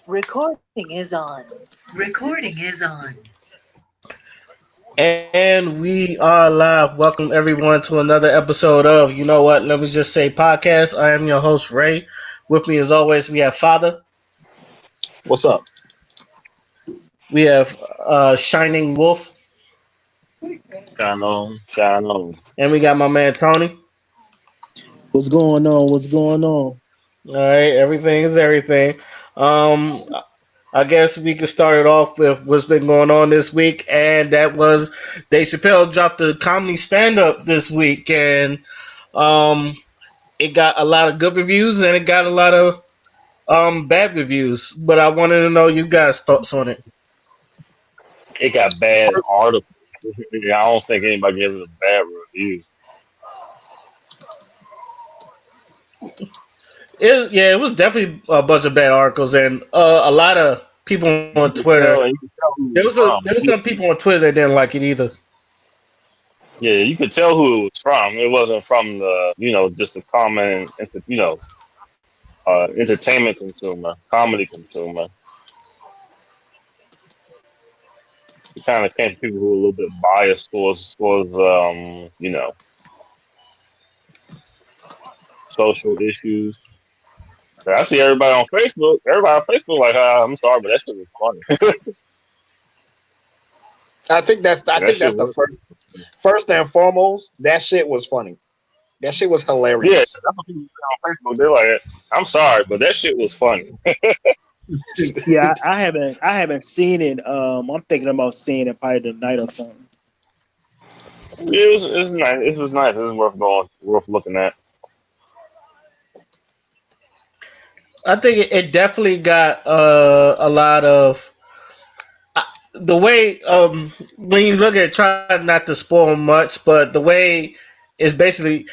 Recording is on. Recording is on. And we are live. Welcome everyone to another episode of You Know What? Let me just say podcast. I am your host Ray. With me as always we have Father. What's up? We have Shining Wolf. Shine on, shine on. And we got my man Tony. What's going on? What's going on? Alright, everything is everything. Um I guess we could start it off with what's been going on this week, and that was Dave Chappelle dropped the comedy stand up this week, and um, it got a lot of good reviews and it got a lot of bad reviews, but I wanted to know you guys' thoughts on it. It got bad articles. I don't think anybody gave it a bad review. It was definitely a bunch of bad articles and a lot of people on Twitter. You could tell who it There was was some from. people on Twitter that didn't like it either. Yeah, you could tell who it was from. It wasn't from just a common, entertainment consumer, comedy consumer. It kind of came from people who were a little bit biased towards social issues. I see everybody on Facebook. Everybody on Facebook like, I'm sorry, but that shit was funny. I think that's That shit the was. first and foremost. That shit was funny. That shit was Yeah, hilarious. that's what people say on Facebook. They're like, I'm sorry, but that shit was funny. Yeah, I haven't seen it. I'm thinking about seeing it probably tonight or something. It was nice. It was nice. It was worth looking at. I think it definitely got a lot of the way when you look at it, try not to spoil much, but the way it's very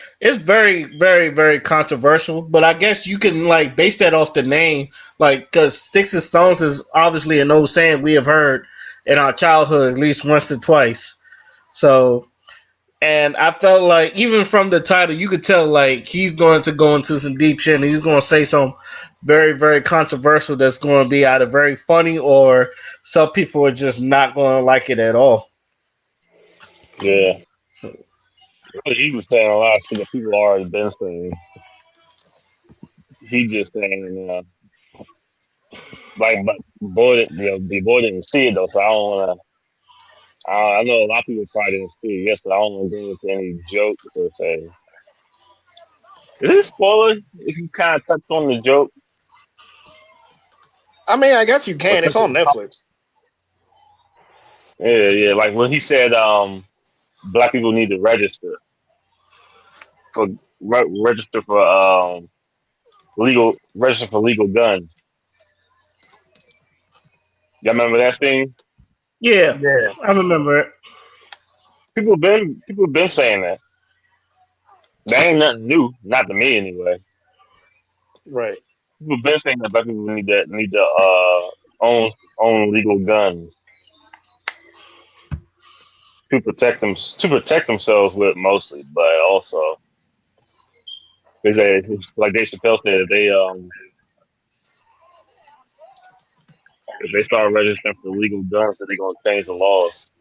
very controversial. But I guess you can like base that off the name, like because sticks and stones is obviously an old saying we have heard in our childhood at least once or twice. So and I felt like even from the title, you could tell like he's going to go into some deep shit and he's going to say some very controversial that's going to be either very funny or some people are just not going to like it at all. Yeah, he was saying a lot of shit that people already been saying. He just saying, but the boy didn't see it though, so I don't want to. I know a lot of people probably didn't see it. Yes, but I don't want to get into any joke per se. Is it a spoiler if you kind of touch on the joke? I mean, I guess you Or can. It's touch on on the Netflix. yeah. Like when he said, black people need to for register for legal guns. Y'all remember that thing? Yeah, Yeah. I remember it. People been saying that. That ain't nothing new, not to me anyway. Right. People been saying that black people need to own legal guns to protect themselves with mostly, but also they say like Dave Chappelle said if they start registering for legal guns, then they're gonna change the laws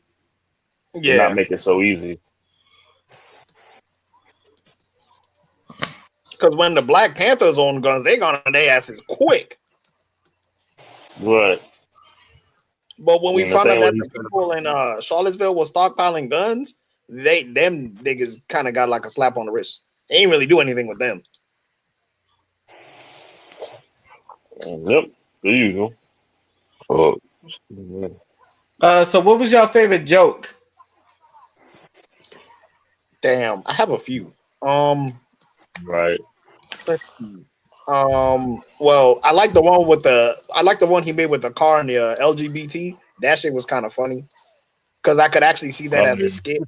and not Yeah. make it so easy. Because when the Black Panthers own guns, they gonna their asses quick. But But when we and the found out thing what that he the said people in Charlottesville was stockpiling guns, them niggas kind of got like a slap on the wrist. They ain't really do anything with them. yep, the usual. Oh. So what was your favorite joke? Damn, I have a few. Um, Right. let's see. Well, I like the one he made with the car and the LGBT. That shit was kind of funny because I could actually see that as a skit.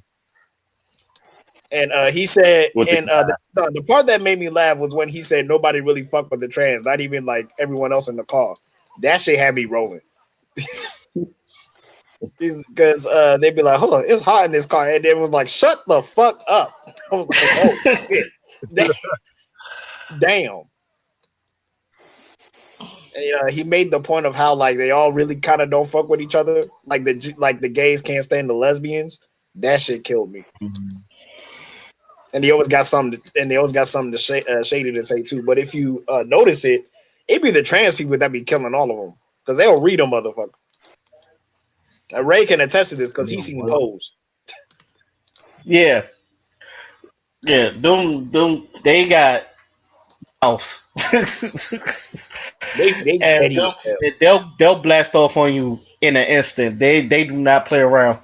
And he said, With the and the part that made me laugh was when he said nobody really fucked with the trans, not even like everyone else in the car. That shit had me rolling. Because they'd be like, "Hold on, it's hot in this car," and they was like, "Shut the fuck up." I was like, "Oh shit, damn." He made the point of how like they all really kind of don't fuck with each other. Like the gays can't stand the lesbians. That shit killed me. Mhm. And they always got something to shady to say too. But if you notice it, it be the trans people that be killing all of them because they'll read them motherfucker. And Ray can attest to this because You he's know seen what? Pose. Yeah, yeah. They got mouth, They and petty as hell. they'll blast off on you in an instant. They do not play around.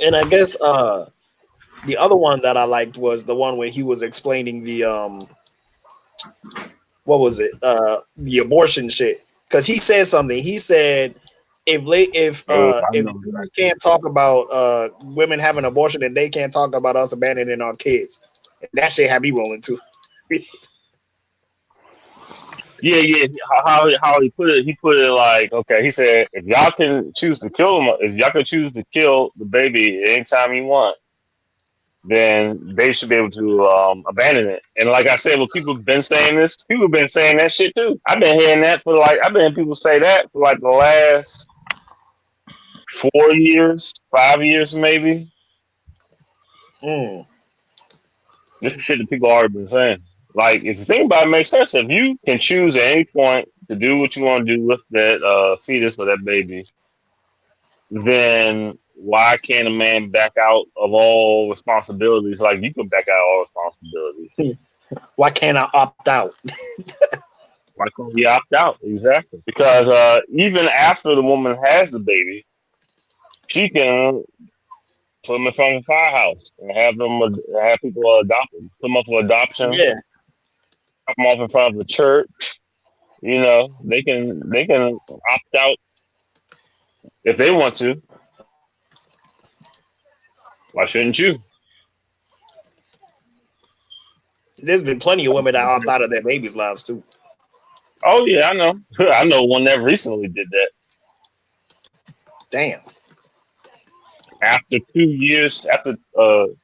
And I guess the other one that I liked was the one where he was explaining the what was it? The abortion shit. Because he said something. He said Oh, I if know we exactly. can't talk about women having abortion, then they can't talk about us abandoning our kids. And that shit had me rolling too. Yeah, yeah. How he put it like, okay, he said if y'all can choose to kill them, if y'all can choose to kill the baby anytime you want, then they should be able to abandon it. And like I said, when people have been saying this, people have been saying that shit too. I've been hearing that for like I've been hearing people say that for like the last 4 years, 5 years maybe. Mm. This is shit that people already been saying. Like if you think about it, it makes sense. If you can choose at any point to do what you want to do with that fetus or that baby, then why can't a man back out of all responsibilities? Like you can back out of all responsibilities. Why can't I opt out? Why can't he opt out? Exactly. Because even after the woman has the baby, she can put them in front of a firehouse and have people adopt them, put them up for adoption, Yeah, drop them off in front of the church. You know, they can opt out if they want to. Why shouldn't you? there's been plenty of women that opt out of their babies' lives too. Oh yeah, I know. I know one that recently did that. Damn. After 2 years, after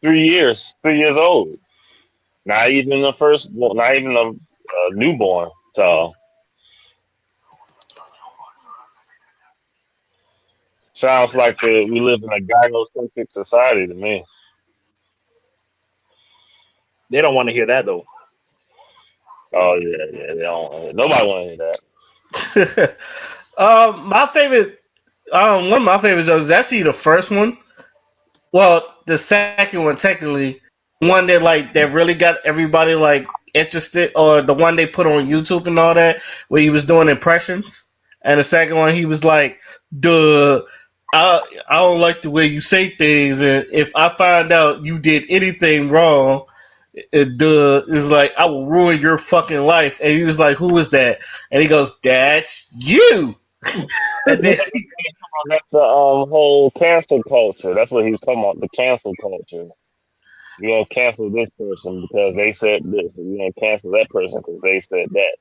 3 years, 3 years old. Not even the first, well, not even a newborn. So sounds like we live in a gynocentric society to me. They don't want to hear that though. Oh yeah, yeah. They don't. Nobody want to hear that. My favorite, one of my favorites was actually the first one. Well, the second one technically, one that really got everybody like interested, or the one they put on YouTube and all that, where he was doing impressions. And the second one, he was like, "Duh, I don't like the way you say things, and if I find out you did anything wrong, duh, is like I will ruin your fucking life." And he was like, "Who is that?" And he goes, "That's you." And then That's the whole cancel culture. That's what he was talking about. The cancel culture. You gonna cancel this person because they said this. You gonna cancel that person because they said that.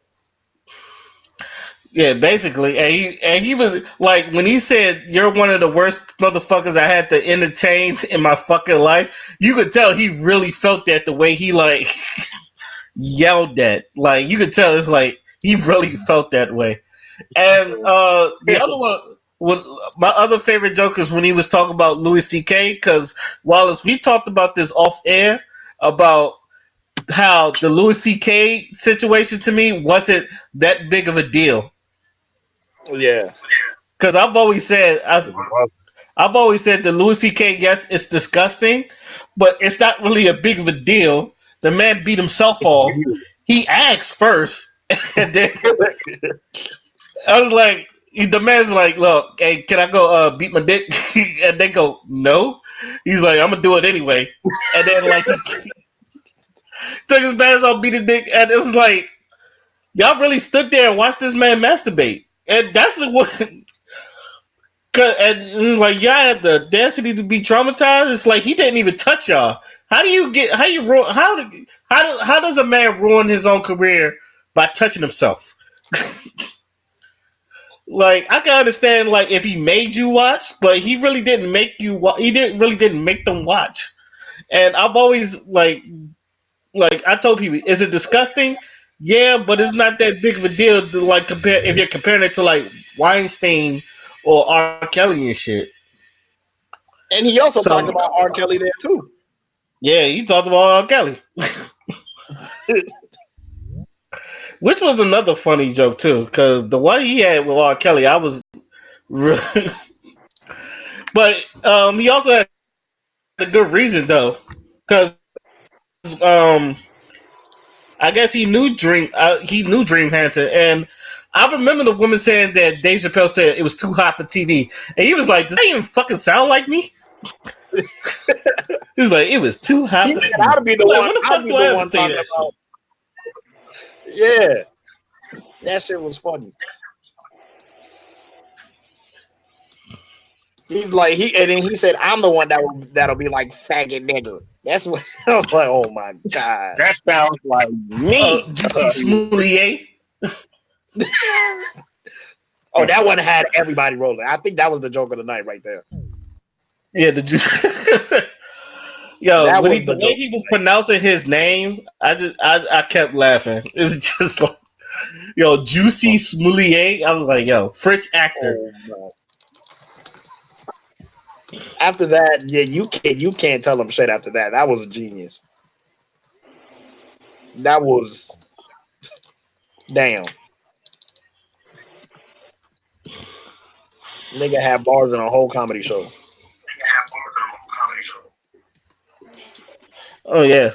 yeah, basically, and he was like when he said you're one of the worst motherfuckers I had to entertain in my fucking life. You could tell he really felt that the way he like yelled that. Like you could tell it's like he really felt that way. And the other one was my other favorite joke is when he was talking about Louis C.K. Because Wallace, we talked about this off air about how the Louis C.K. situation to me wasn't that big of a deal. Yeah, Because I've always said that Louis C.K. Yes, it's disgusting, but it's not really a big of a deal. The man beat himself It's off. weird. He asked first, and then I was like, the man's like, "Look, hey, can I go beat my dick?" And they go, "No." He's like, "I'm gonna do it anyway." And then like he took his pants off, beat his dick, and it was like y'all really stood there and watched this man masturbate, and that's the one. And like y'all had the audacity to be traumatized. It's like he didn't even touch y'all. How do you get? How you ruin? How does a man ruin his own career by touching himself? Like I can understand like if he made you watch, but he really didn't make you. He didn't make them watch. And I've always like I told people, is it disgusting? Yeah, but it's not that big of a deal to like compare if you're comparing it to like Weinstein or R. Kelly and shit. And he also talked So about R. Kelly there too. yeah, you talked about R. Kelly, which was another funny joke too, because the one he had with R. Kelly, I was really, but he also had a good reason though, because I guess he knew Dream Hunter, and I remember the woman saying that Dave Chappelle said it was too hot for TV, and he was like, "Does that even fucking sound like me?" He was like, "It was too hot He for said, TV." "I'd be the I'm like, one. when the I'd fuck be do I the ever one say talking that shit? about." Yeah, that shit was funny. He's like and then he said, "I'm the one that'll be like faggot nigger." That's what I was like. Oh my god. That sounds like me. Juicy Smoulier. Oh, that one had everybody rolling. I think that was the joke of the night right there. Yeah, the juice. Yo, That when was the the way joke. he was pronouncing his name, I kept laughing. It's just like, yo, Juicy Smoulier. I was like, yo, French actor. Oh no. After that, yeah, you can't tell him shit after that. That was genius. That was damn. Nigga had bars in a whole comedy show. Oh yeah.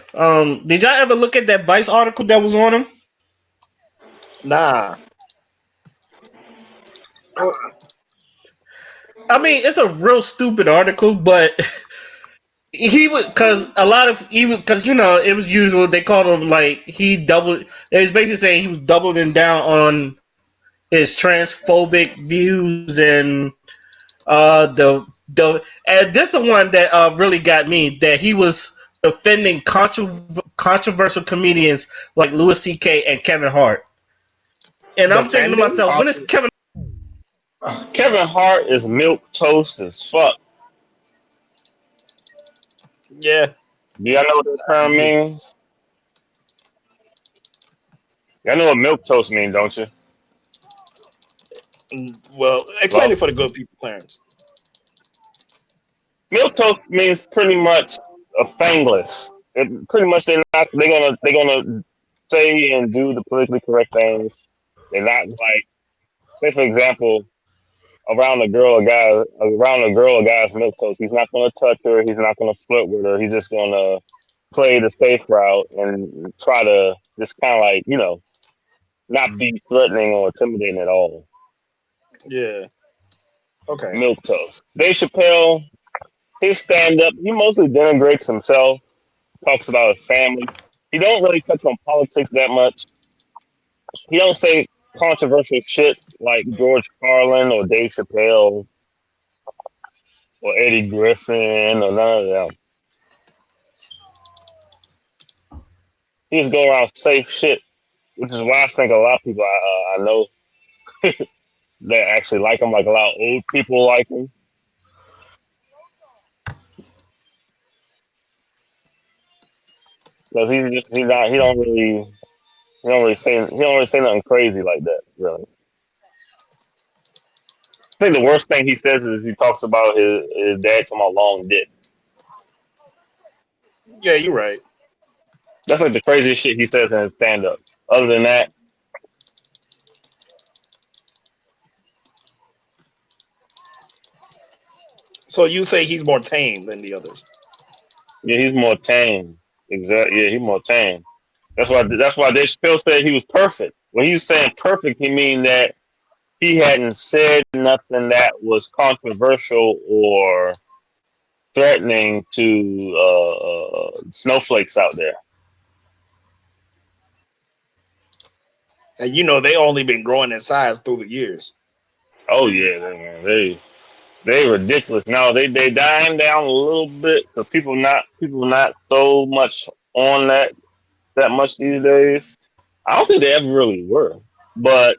Did y'all ever look at that Vice article that was on him? Nah. I mean, it's a real stupid article, but he was because a lot of he was because it was usual. They called him like he doubled. It was basically saying he was doubling down on his transphobic views and the and this the one that really got me that he was offending controversial comedians like Louis C.K. and Kevin Hart. And I'm thinking to Defending? myself, when is Kevin? Kevin Hart is milk toast as fuck. Yeah. Do y'all know what that term means? Y'all know what milk toast means, don't you? Well, explain Hello? it for the good people, Clarence. Milk toast means pretty much a fangless. It, pretty much they're gonna say and do the politically correct things. They're not like, say for example, around a girl a guy's milk toast. He's not gonna touch her. He's not gonna flirt with her. He's just gonna play the safe route and try to just kind of like not be threatening or intimidating at all. Yeah. Okay. Milk toast. Dave Chappelle, his stand up, he mostly denigrates himself, talks about his family. He don't really touch on politics that much. He don't say controversial shit like George Carlin or Dave Chappelle or Eddie Griffin or none of them. He just go around safe shit, which is why I think a lot of people I know that actually like him, like a lot of old people like him. Because he don't really say nothing crazy like that. Really, I think the worst thing he says is he talks about his dad talking about long dick. Yeah, you're right. That's like the craziest shit he says in his stand up. Other than that, So you say he's more tame than the others. yeah, he's more tame. Exactly. Yeah, he's more tame. That's why Dave Chappelle said he was perfect. When he was saying perfect, he mean that he hadn't said nothing that was controversial or threatening to snowflakes out there. And they only been growing in size through the years. Oh yeah, they ridiculous. Now they dying down a little bit because people not so much on that much these days. I don't think they ever really were, but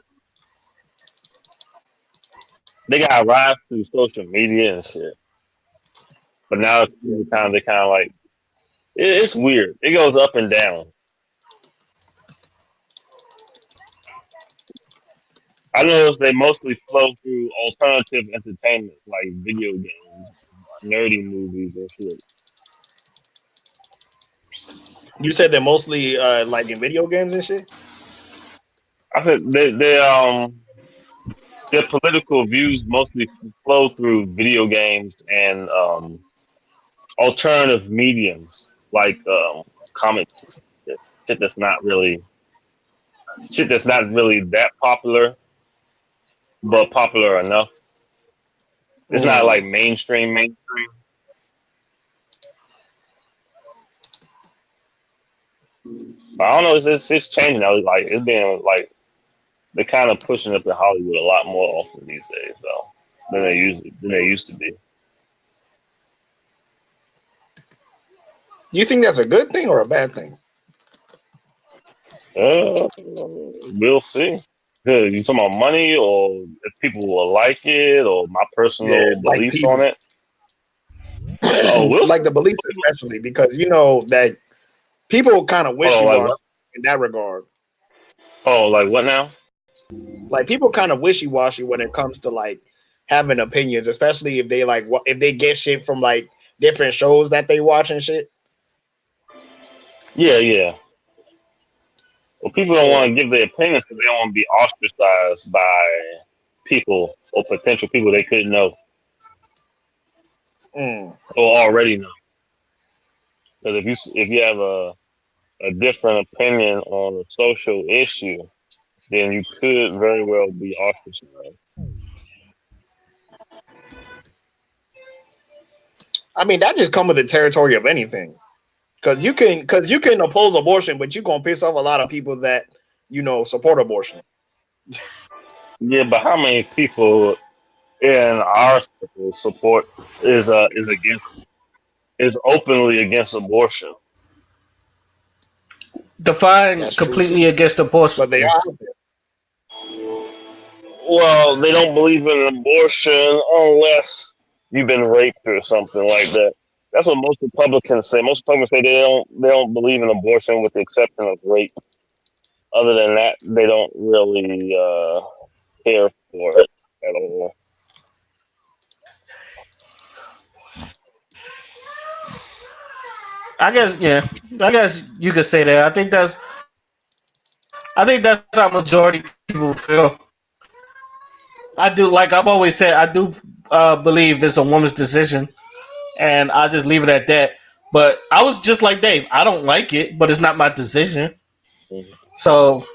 they got rise through social media and shit. But now it's they kind of it's weird. It goes up and down. I noticed they mostly flow through alternative entertainment like video games, nerdy movies, and shit. You said they're mostly like in video games and shit. I said their political views mostly flow through video games and alternative mediums like comic books, shit that's not really shit that's not really that popular, but popular enough. It's not Mm. like mainstream. But I don't know. It's changing now. Like it's being like they're kind of pushing up in Hollywood a lot more often these days, so than they used to be. Do you think that's a good thing or a bad thing? We'll see. You talking about money, or if people will like it, or my Yeah, personal like beliefs on people, it? Oh, we'll see. like the beliefs, especially because you know that people kind of Hold wishy on, like washy what? in that regard. Oh, like what now? Like people kind of wishy washy when it comes to like having opinions, especially if they like if they get shit from like different shows that they watch and shit. Yeah, yeah. Well, people don't Yeah. want to give their opinions because they don't want to be ostracized by people or potential people they couldn't know Mm. or already know. Because if you have a different opinion on a social issue, then you could very well be ostracized. I mean, that just come with the territory of anything. Because you can oppose abortion, but you gonna piss off a lot of people that support abortion. Yeah, but how many people in our circle support is against is openly against abortion? Define That's true too. completely against abortion. But they are out Well, they don't believe in abortion unless you've been raped or something like that. That's what most Republicans say. Most Republicans say they don't believe in abortion with the exception of rape. Other than that, they don't really care for it at all. I guess yeah. I guess you could say that. I think that's how majority people feel. I do like I've always said. I do believe it's a woman's decision, and I just leave it at that. But I was just like Dave. I don't like it, but it's not my decision. Mhm. So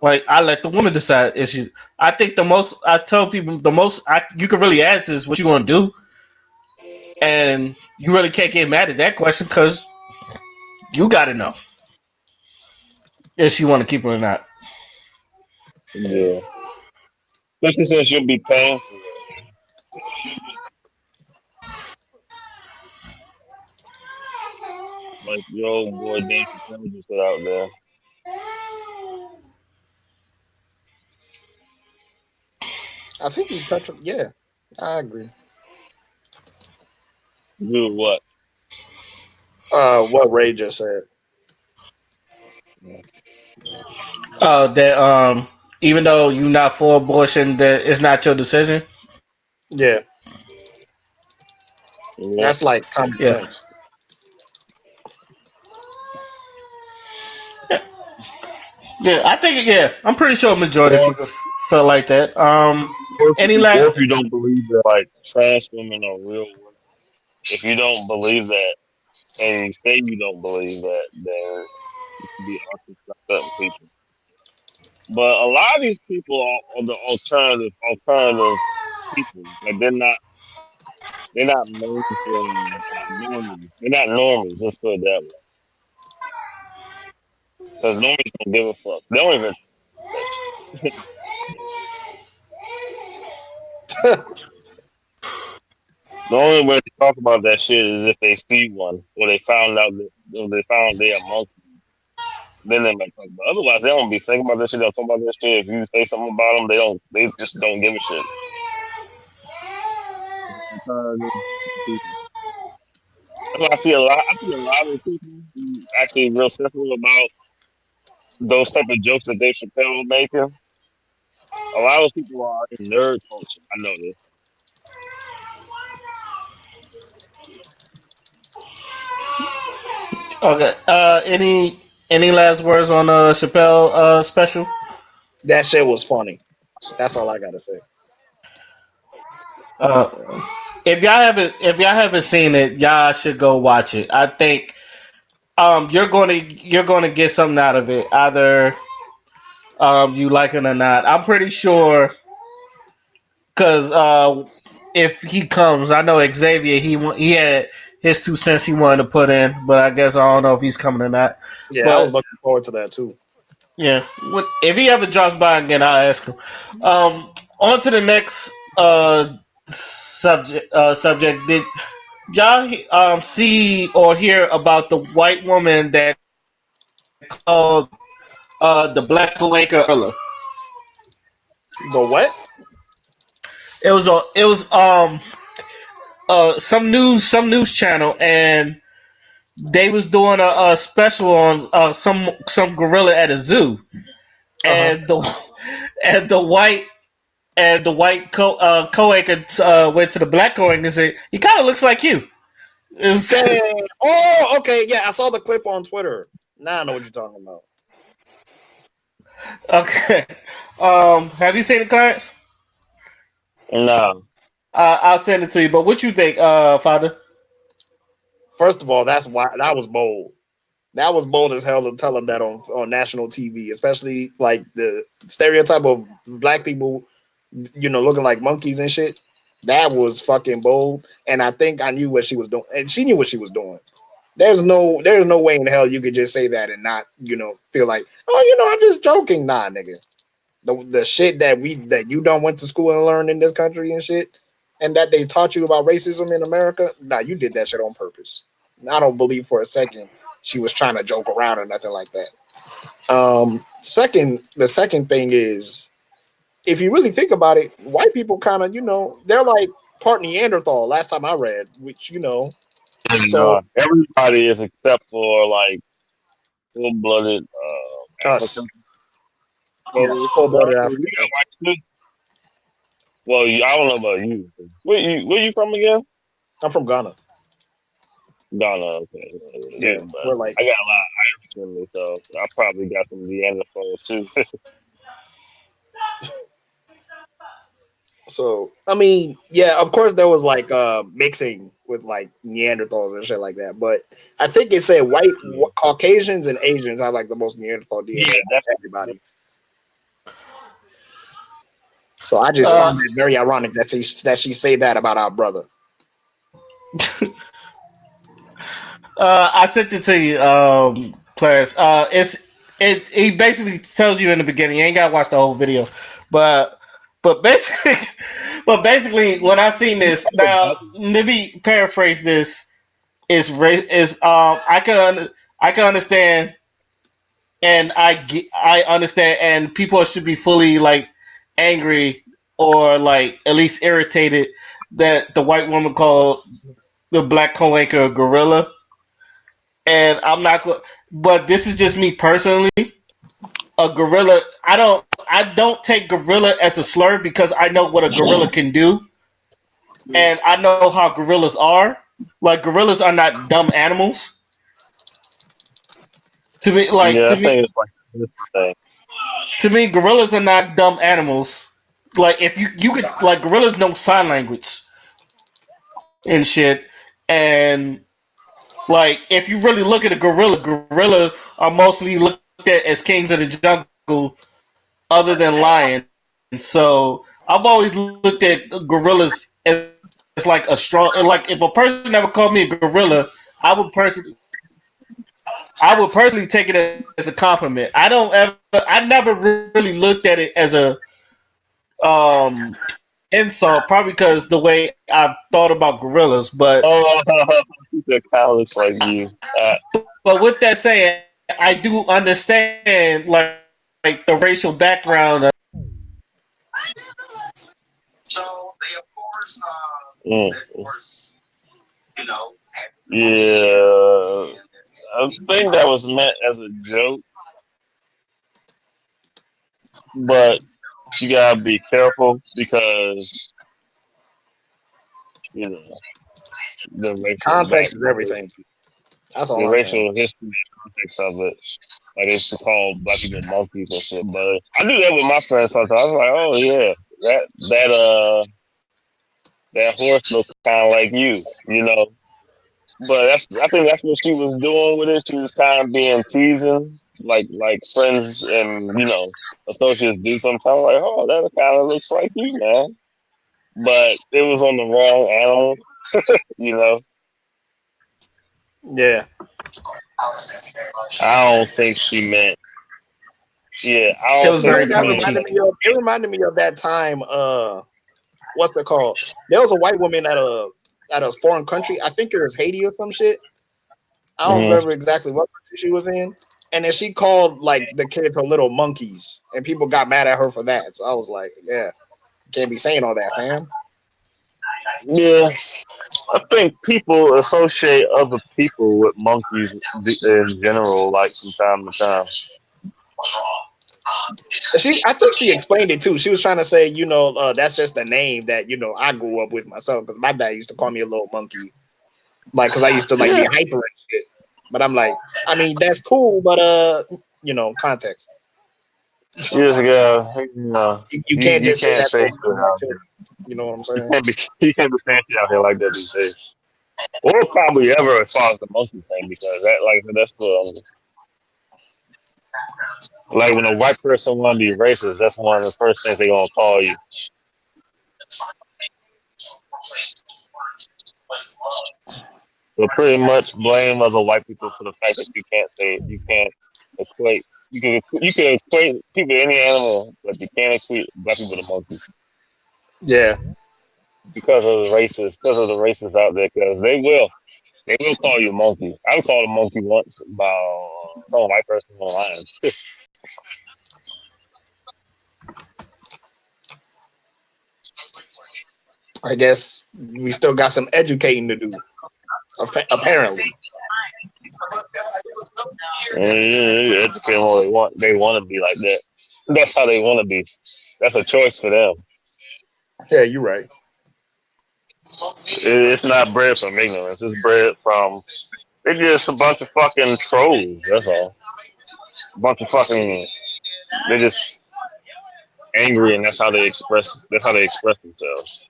like I let the woman decide if she. I think the most I tell people the most you can really ask is what you gonna do, and you really can't get mad at that question because you got to know if she want to keep it or not. Yeah, especially since you'll be paying for it, like your old boy Dave Chappelle just put out there. there. I think we touched. Yeah, I agree. Do what? What Ray just said. That even though you're not for abortion, that it's not your decision. Yeah, Yeah, that's like common Yeah, sense. yeah. I think yeah. I'm pretty sure majority of or people feel like that. Any or last? if you don't believe that like trans women are real women, if you don't believe that and you say you don't believe that, then you can be ostracized certain people. But a lot of these people are the alternative people. Like they're not mainstream normies. They're not normies. Let's put it that way. Because normies don't give a fuck. They don't even that shit. The only way they talk about that shit is if they see one or they found out that or they found they amongst them. Then they might talk about. Otherwise, they don't be thinking about this shit. They don't talk about this shit. If you say something about them, they don't. They just don't give a shit. It's alternative people. That's why I see a lot. I see a lot of people who actually real sensitive about those type of jokes that Dave Chappelle was making. A lot of people are in nerd culture. I know this. Okay. Any last words on Chappelle special? That shit was funny. That's all I gotta say. Uh, if y'all haven't seen it, y'all should go watch it. I think you're gonna get something out of it, either you like it or not. I'm pretty sure because if he comes, I know Xavier he had his 2 cents he wanted to put in, but I guess I don't know if he's coming or not. Yeah, I was But looking forward to that too. yeah, if he ever drops by again, I'll ask him. On to the next subject. Did y'all see or hear about the white woman that called the black co-anchor a gorilla? The what? It was some news channel, and they was doing a special on some gorilla at a zoo, Uh huh. and the and the white co-anchor went to the black co-anchor and said, "He kind of looks like you." It's- Damn. Oh, okay. Yeah, I saw the clip on Twitter. Now I know what you're talking about. okay. Have you seen the cards? No, I'll send it to you. But what you think, Father? First of all, that's why that was bold. That was bold as hell to tell him that on national TV, especially like the stereotype of black people, looking like monkeys and shit. That was fucking bold, and I think I knew what she was doing, and she knew what she was doing. There's no way in hell you could just say that and not, feel like, oh, I'm just joking. Nah, nigga. The shit that you don't went to school and learned in this country and shit, and that they taught you about racism in America. Nah, you did that shit on purpose. I don't believe for a second she was trying to joke around or nothing like that. The second thing is, if you really think about it, white people kind of, they're like part Neanderthal. Last time I read, which so everybody is except for like full-blooded us, African yes, folks. full Well, blooded we African. got white too. Well, I don't know about you. Where you from again? I'm from Ghana. Ghana. Okay, yeah, Yeah, but we're like I got a lot of Irish in me, so I probably got some Neanderthals too. so. I mean, yeah, of course there was like mixing with like Neanderthals and shit like that, but I think it said Yeah, Caucasians and Asians have like the most Neanderthal DNA yeah, out of definitely. everybody. So I just Uh, find it very ironic that she say that about our brother. I sent it to you, Clarence. He basically tells you in the beginning. You ain't gotta watch the whole video, but basically, but basically, when I seen this, now let me paraphrase this. I can understand, and I understand, and people should be fully like angry or like at least irritated that the white woman called the black co-anchor a gorilla. And I'm not going, but this is just me personally. A gorilla, I don't take gorilla as a slur because I know what a gorilla can do, and I know how gorillas are. Like gorillas are not dumb animals. To me, like Yeah, I to think me, it's like this thing. to me, gorillas are not dumb animals. Like if you could like gorillas know sign language and shit, and like if you really look at a gorilla are mostly looked at as kings of the jungle other than lions. So I've always looked at gorillas as like a strong. Like if a person ever called me a gorilla, I would personally, I would personally take it as a compliment. I never really looked at it as a insult, probably because the way I've thought about gorillas. Oh, the cow looks like you. But with that saying, I do understand like the racial background of Mm. Yeah, I think that was meant as a joke, but you gotta be careful because you know the racial Context is everything. That's the all I'm saying. racial history context of it. Like they used to call black people monkeys and shit. But I do that with my friends sometimes. I was like, oh yeah, that horse looks kind of like you know. But I think that's what she was doing with it. She was kind of being teasing, like friends and associates do sometimes. Like, oh, that kind of looks like you, man. But it was on the wrong animal, you know. Yeah. I don't think she meant. Yeah, I It don't was You think know very what she that meant. punchy. reminded me of? It reminded me of that time. What's it called? There was a white woman at a foreign country. I think it was Haiti or some shit. I don't Mm-hmm. remember exactly what country she was in. And then she called like the kids her little monkeys, and people got mad at her for that. So I was like, yeah, can't be saying all that, fam. Yeah, I think people associate other people with monkeys in general, like from time to time. I think she explained it too. She was trying to say, that's just a name that I grew up with myself because my dad used to call me a little monkey, like because I used to like be Yeah, hyper and shit. But I'm like, I mean, that's cool, but context. years ago, You can't you just say can't that to say a shit woman like out that. here. You know what I'm You saying? can't be saying shit out here like that these days. Or probably ever as far as the monkey thing, because that's the like when a white person want to be racist, that's one of the first things they gonna call you. So pretty much blame other white people for the fact that you can't equate you can equate people to any animal, but you can't equate black people to monkeys Yeah. because of the racists out there, because they will call you a monkey. I was called a monkey once by some white person online. I guess we still got some educating to do. Apparently. And educate them all they want. They want to be like that. That's how they want to be. That's a choice for them. Yeah, you're right. It's not bred from ignorance. It's bred from they're just a bunch of fucking trolls. That's all. A bunch of fucking. They're just angry, and that's how they express. That's how they express themselves.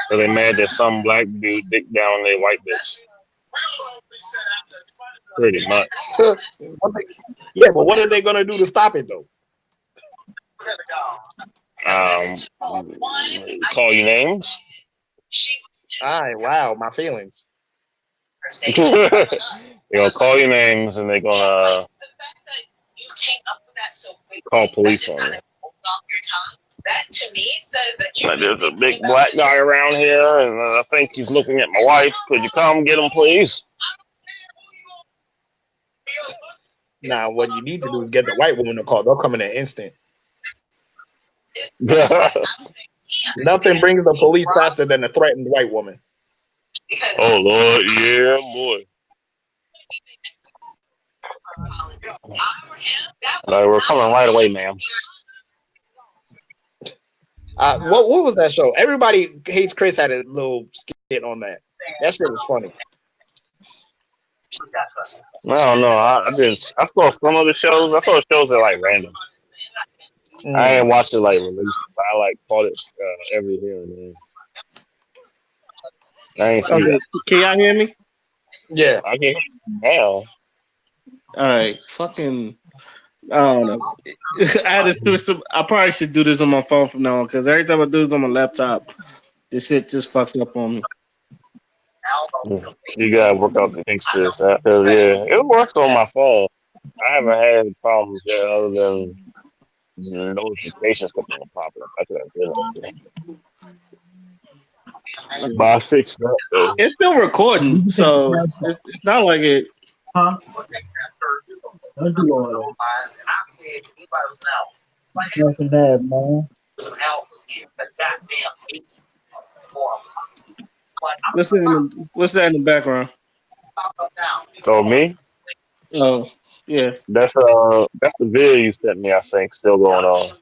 So they mad that some black dude dick down their white bitch. Pretty much. Yeah, but what are they gonna do to stop it though? Call you names. All right, wow, my feelings. They're gonna call your names, and they're gonna call police on you. Like, there's a big black guy around here, and I think he's looking at my wife. Could you come get him, please? Now, what you need to do is get the white woman to call. They'll come in an instant. Nothing brings the police faster than a threatened white woman. Oh Lord, yeah, boy. Like, we're coming right away, ma'am. What was that show? Everybody Hates Chris had a little skit on that. That shit was funny. I don't know. I saw some of the shows. I saw shows that like random. I ain't watched it like released. I like caught it every here and then. I ain't see Okay, that. can y'all hear me? Yeah. I can hear you now. All right, fucking. I don't know. I had to switch. I probably should do this on my phone from now on because every time I do this on my laptop, this shit just fucks up on me. You gotta work out the kinks to this, because it works on my phone. I haven't had any problems yet other than notifications coming popping up. That's what I did. But I fixed that though. It's still recording, so it's not like it. Huh? Don't do all that. Nothing bad, man. What's that in the background? So me? Oh, Yeah. That's the video you sent me. I think still going on.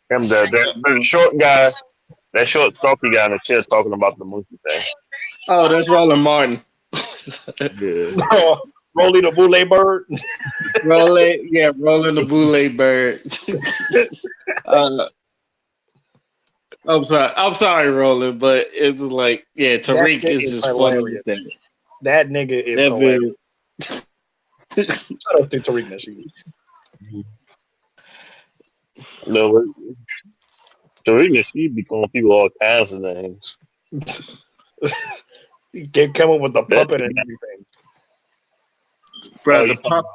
Him, the short guy, that short stocky guy in the chair talking about the monkey thing. Oh, that's Roland Martin. Yeah. Rolly the Boule bird. Rolling the Boule bird. uh, I'm sorry, Roland, but it's just like, yeah, That Tariq shit is is just funny with hilarious. that. That nigga is That hilarious. video. Shout out to Tariq Nasheed. No, Serena, she be calling people all kinds of names. He came coming with the That puppet and everything. Bro, you the talking pop about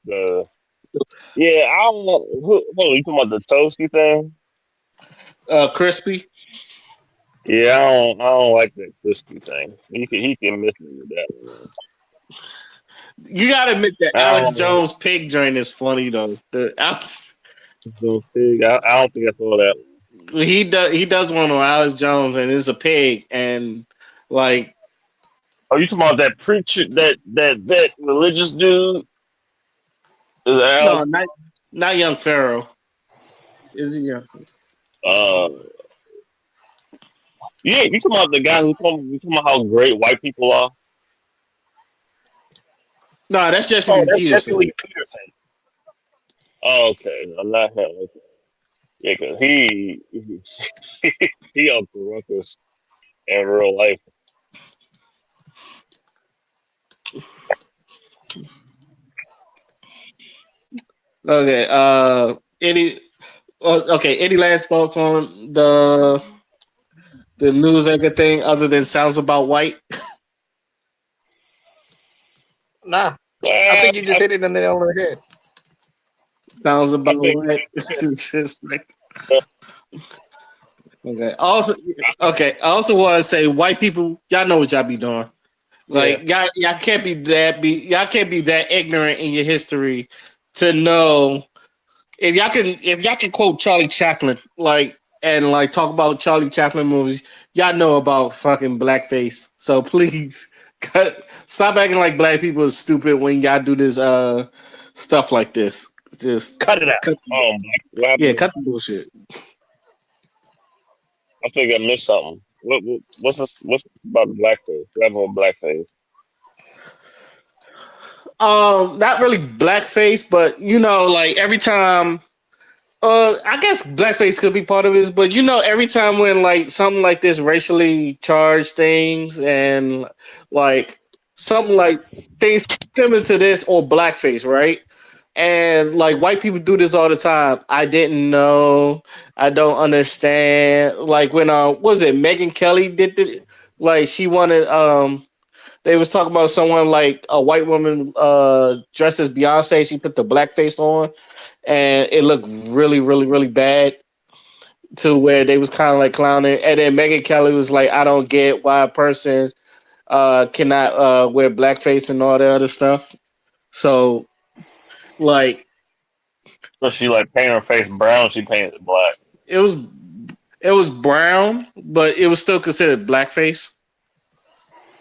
the yeah? I don't know. You talking about the toasty thing? crispy. Yeah, I don't like that crispy thing. He can miss me with that one. You gotta admit that I Alex don't Jones pig joint is funny though. I don't think I saw that one. He does one on Alex Jones and it's a pig and like Oh, you talking about that preacher, that religious dude? Is that no, Alex? not Young Pharaoh. Is he Young? Uh, yeah, you talking about the guy you talking about how great white people are? No, that's Jesse Oh, Lee that's Jesse Peterson. Lee Peterson. Oh, okay, I'm not him. Okay. Yeah, cause he Uncle Ruckus in real life. Okay. Any last thoughts on the news anchor thing other than sounds about white? Nah, I Well, think you just hit it on the nail on the head. Sounds I about think white. It's just like okay. I also want to say white people, y'all know what y'all be doing. Yeah, Like y'all y'all can't be that ignorant in your history to know if y'all can quote Charlie Chaplin and like talk about Charlie Chaplin movies, y'all know about fucking blackface. So please stop acting like black people are stupid when y'all do this stuff like this. Just cut it out. cut, what yeah, happened? cut the bullshit. I think I missed something. What's this? What's about the blackface? What happened with blackface? Not really blackface, but like every time I guess blackface could be part of it, but every time when like something like this racially charged things and like something like things similar to this or blackface, right? And like white people do this all the time. I didn't know. I don't understand. Like when what was it Megan Kelly did like she wanted they was talking about someone like a white woman dressed as Beyonce. She put the blackface on, and it looked really, really, really bad. To where they was kind of like clowning, and then Megan Kelly was like, "I don't get why a person cannot wear blackface and all that other stuff." So, like, So she like painted her face brown. She painted it black. it was it was brown, but it was still considered blackface.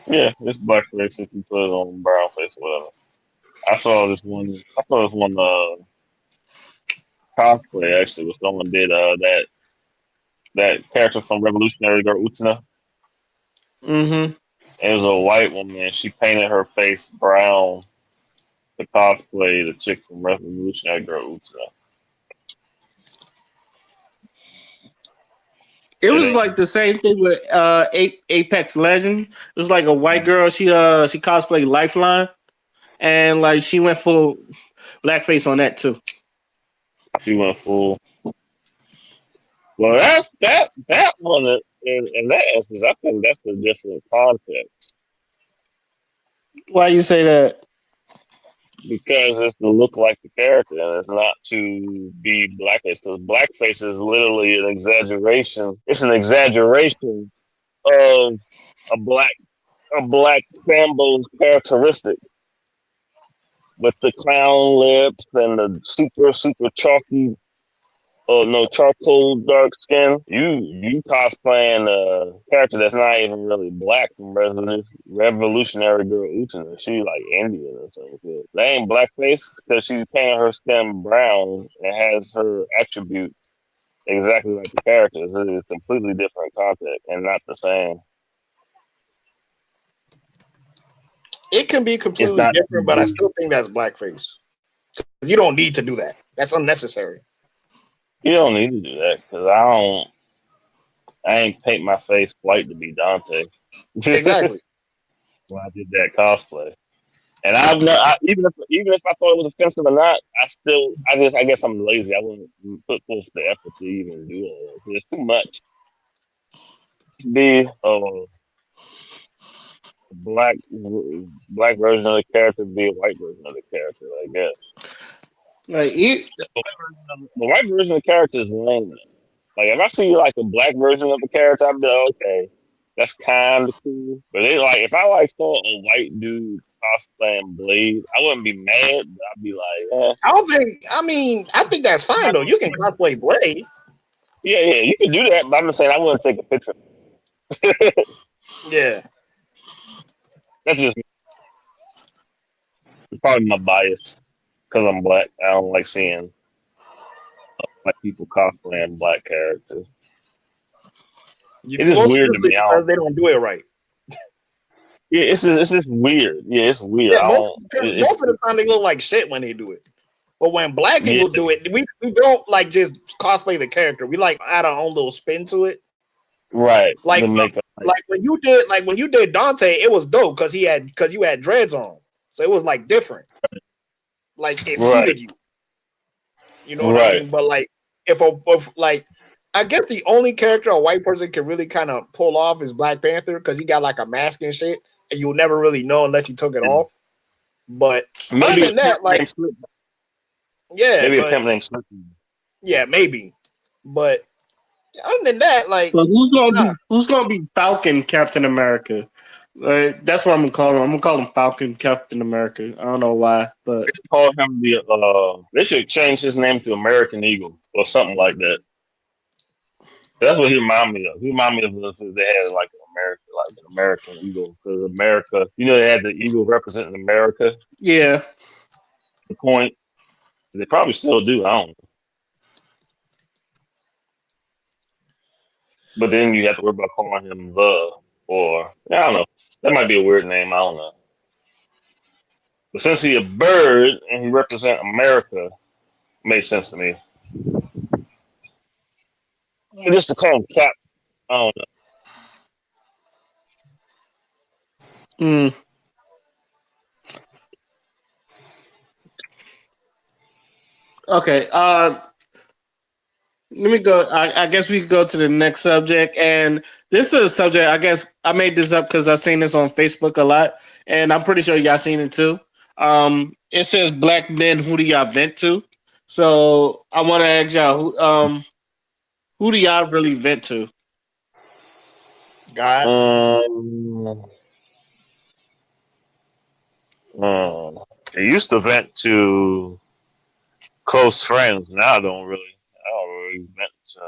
Yeah, it's blackface if you put it on brown face, or whatever. I saw this one. I saw this one cosplay actually. Was someone did that character from Revolutionary Girl Utena. Mm-hmm. It was a white woman. She painted her face brown to cosplay the chick from Revolutionary Girl Utena. It And was then like the same thing with Apex Legend. It was like a white girl. She cosplayed Lifeline, and like she went full blackface on that too. she went full. Well, that's that one in that instance. I think that's a different context Why you say that? because it's to look like the character and it's not to be blackface. Because blackface is literally an exaggeration. It's an exaggeration of a black a black Sambo's characteristic with the clown lips and the super chalky no charcoal dark skin. You cosplaying a character that's not even really black from Revolutionary Girl Utena. She like Indian or something. That ain't blackface because she's painting her skin brown and has her attribute exactly like the character. It's a completely different content and not the same. It can be It's completely not. different, but I still think that's blackface. You don't need to do that. That's unnecessary. You don't need to do that because I don't. I ain't paint my face white to be Dante when Exactly. I did that cosplay. And even if I thought it was offensive or not, I guess I'm lazy. I wouldn't put forth the effort to even do it. It's too much to be a black black version of the character, be a white version of the character. I guess Like the white version of the character is lame. Like if I see like a black version of a character, I'd be like, okay, that's kind of cool. But they like if I like saw a white dude cosplaying Blade, I wouldn't be mad. But I'd be like, I don't think. I mean, I think that's fine though. You can cosplay Blade. yeah, you can do that. But I'm just saying I wouldn't take a picture. Yeah. That's just probably my bias because I'm black. I don't like seeing black people cosplaying black characters. It's just Most weird to seriously, me. because they don't do it right. Yeah, it's just weird. Yeah, it's weird. Yeah, I most don't. because most of the time they look like shit when they do it. But when black Yeah, people do it, we don't like just cosplay the character. We like add our own little spin to it. right. Like The makeup. when you did Dante, it was dope because you had dreads on, so it was like different. Like it Right. suited you. You know what I Right. mean? But like if like I guess the only character a white person can really kind of pull off is Black Panther because he got like a mask and shit, and you'll never really know unless he took it off. But other Maybe a than pimp that, like named Slip. yeah, Maybe a but pimp named Slip. yeah, maybe. But other than that, like but nah, who's gonna be Falcon Captain America? That's what I'm gonna call him. I'm gonna call him Falcon Captain America. I don't know why, but Call him the. They should change his name to American Eagle or something like that. That's what he remind me of. He remind me of if they had like an American Eagle, because America, they had the eagle representing America. yeah. The point, they probably still do. I don't know. But then you have to worry about calling him or I don't know. That might be a weird name. I don't know. But since he's a bird and he represents America, makes sense to me. Just to call him Cap, I don't know. Mm. Okay. Let me go. I guess we could go to the next subject, and this is a subject. I guess I made this up because I've seen this on Facebook a lot, and I'm pretty sure y'all seen it too. It says black men. Who do y'all vent to? So I want to ask y'all who do y'all really vent to? God, Um, I used to vent to close friends. Now I don't really vent to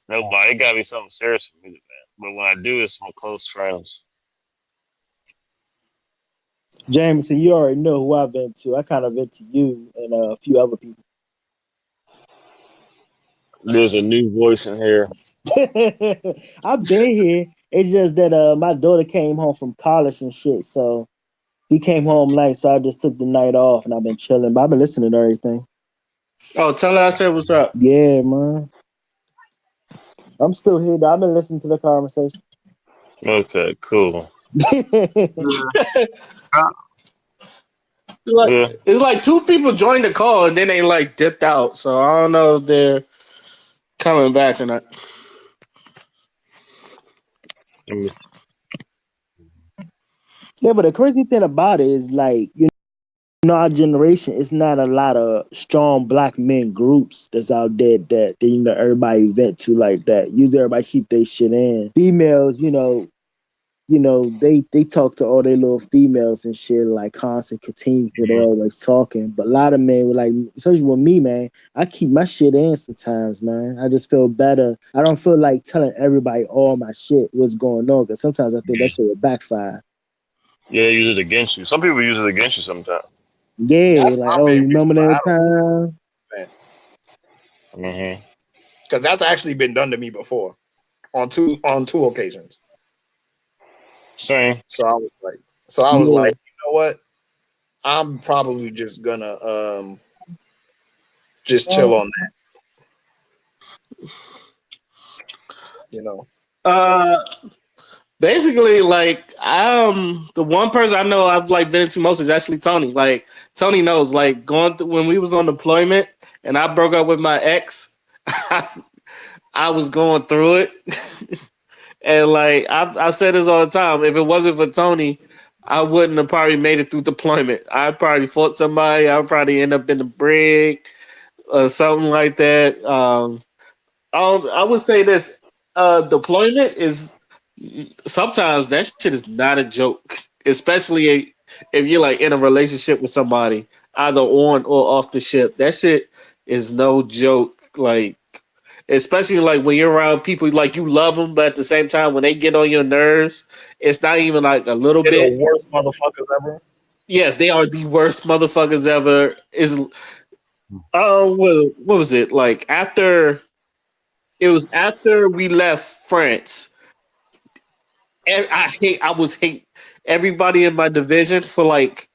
nobody. It gotta be something serious for me to vent. But when I do, it's my close friends. Jameson, you already know who I've been to. I kind of been to you and a few other people. There's a new voice in here. I've been here. It's just that my daughter came home from college and shit, so he came home late, so I just took the night off and I've been chilling. But I've been listening to everything. Oh, tell her I said what's up. Yeah, man. I'm still here though. I've been listening to the conversation. Okay, cool. Like Yeah. it's like two people joined the call and then they like dipped out. So I don't know if they're coming back or not. Yeah, but the crazy thing about it is like, our generation, it's not a lot of strong black men groups that's out there that everybody vent to like that. Usually everybody keep their shit in. Females, they talk to all their little females and shit like constant continues, but they always talking. But a lot of men were like, especially with me, man, I keep my shit in sometimes, man. I just feel better. I don't feel like telling everybody all my shit, what's going on, because sometimes I think that shit will backfire. Yeah, they use it against you. Some people use it against you sometimes. Yeah, That's like, my oh, main you reason remember why I that don't, time? man, Hmm. because that's actually been done to me before on two occasions. Same. So I was like, Yeah, you know what? I'm probably just gonna just chill on that, you know. Uh, basically, like the one person I know I've like been to most is actually Tony. Like Tony knows, like going through when we was on deployment and I broke up with my ex, I was going through it, and like I said this all the time. If it wasn't for Tony, I wouldn't have probably made it through deployment. I'd probably fought somebody. I'd probably end up in the brig or something like that. I would say this: deployment is sometimes that shit is not a joke, especially if you're like in a relationship with somebody, either on or off the ship. That shit is no joke. Like, especially like when you're around people like you love them, but at the same time when they get on your nerves, it's not even like a little They're the bit. worst motherfuckers ever. Yeah, they are the worst motherfuckers ever. Is what was it like after? It was after we left France. And I was hate everybody in my division for like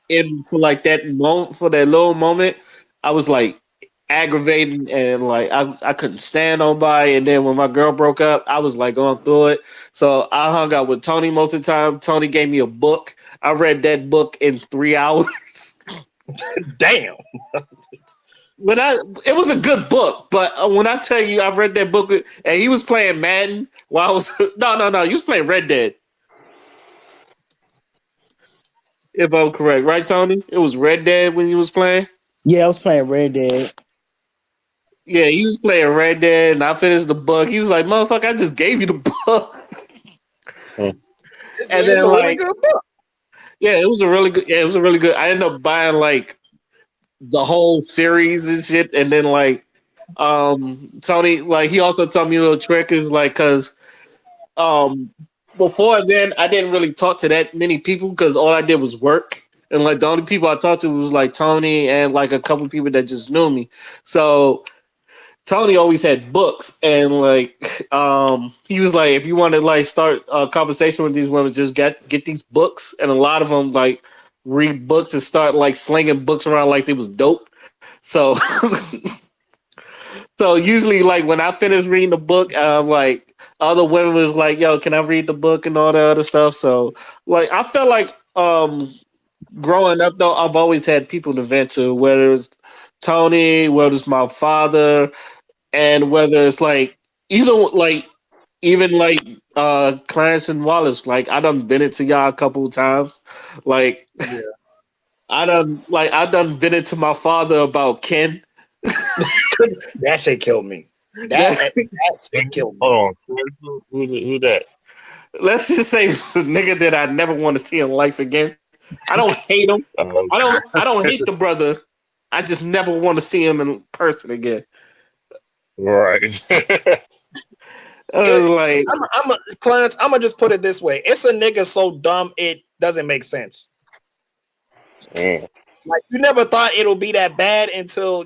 that moment for that little moment. I was like aggravating and like I couldn't stand nobody. And then when my girl broke up, I was like going through it. So I hung out with Tony most of the time. Tony gave me a book. I read that book in 3 hours. Damn. When I it was a good book, but when I tell you I read that book and he was playing Madden while I was no, he was playing Red Dead. If I'm correct, right, Tony? It was Red Dead when he was playing. yeah, I was playing Red Dead. Yeah, he was playing Red Dead, and I finished the book. He was like, "Motherfucker, I just gave you the book." And It's then a really like, good book. yeah, it was a really good. Yeah, it was a really good. I ended up buying like the whole series and shit, and then like, Tony, like, he also told me a little trick is like, cause um, before then I didn't really talk to that many people because all I did was work. And like the only people I talked to was like Tony and like a couple people that just knew me. So Tony always had books, and like he was like, if you want to like start a conversation with these women, just get these books, and a lot of them like read books and start like slinging books around like they was dope. So so usually like when I finish reading the book, like other women was like, "Yo, can I read the book?" and all that other stuff. So like I felt like growing up though, I've always had people to vent to, whether it's Tony, whether it's my father, and whether it's like either like even like Clarence and Wallace, like I done vented to y'all a couple of times. Like Yeah. I done vented to my father about Ken. That shit killed me. That That shit killed me. Hold on. Who that? let's just say it's a nigga that I never want to see in life again. I don't hate him. Um, I don't hate the brother. I just never want to see him in person again. right. I was like, Clarence, I'm gonna just put it this way. It's a nigga so dumb it doesn't make sense. Mm. Like you never thought it'll be that bad until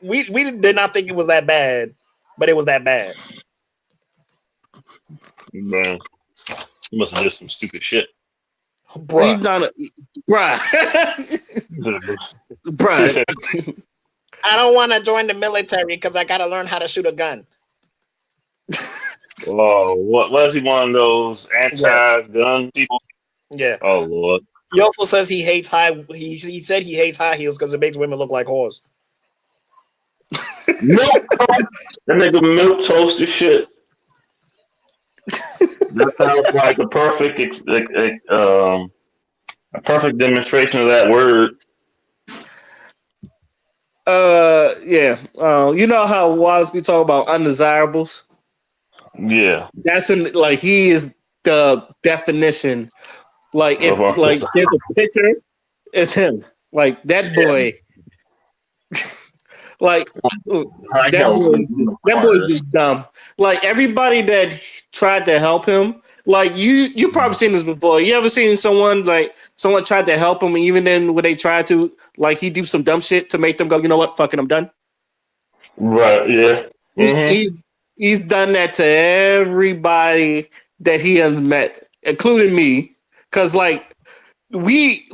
we did not think it was that bad, but it was that bad. Man, you must have did some stupid shit. Bruh. he's not a bruh. Bruh. I don't want to join the military because I gotta learn how to shoot a gun. Oh, what was he one of those Yeah, anti-gun people? yeah. Oh Lord. He also says he hates high. He said he hates high heels because it makes women look like whores. Milk toast. That nigga milk toasted shit. That sounds like a perfect a perfect demonstration of that word. Yeah. You know how Wallace be talking about undesirables? Yeah. That's when like he is the definition. Like if like there's a picture, it's him. Like that Yeah. boy. Like I know. that boy is just dumb. Like everybody that tried to help him, like you probably seen this before. You ever seen someone like someone tried to help him, even then when they tried to, like he do some dumb shit to make them go, you know what, fucking, I'm done. Right. Yeah. He, Mm-hmm. he's he's done that to everybody that he has met, including me. Cause we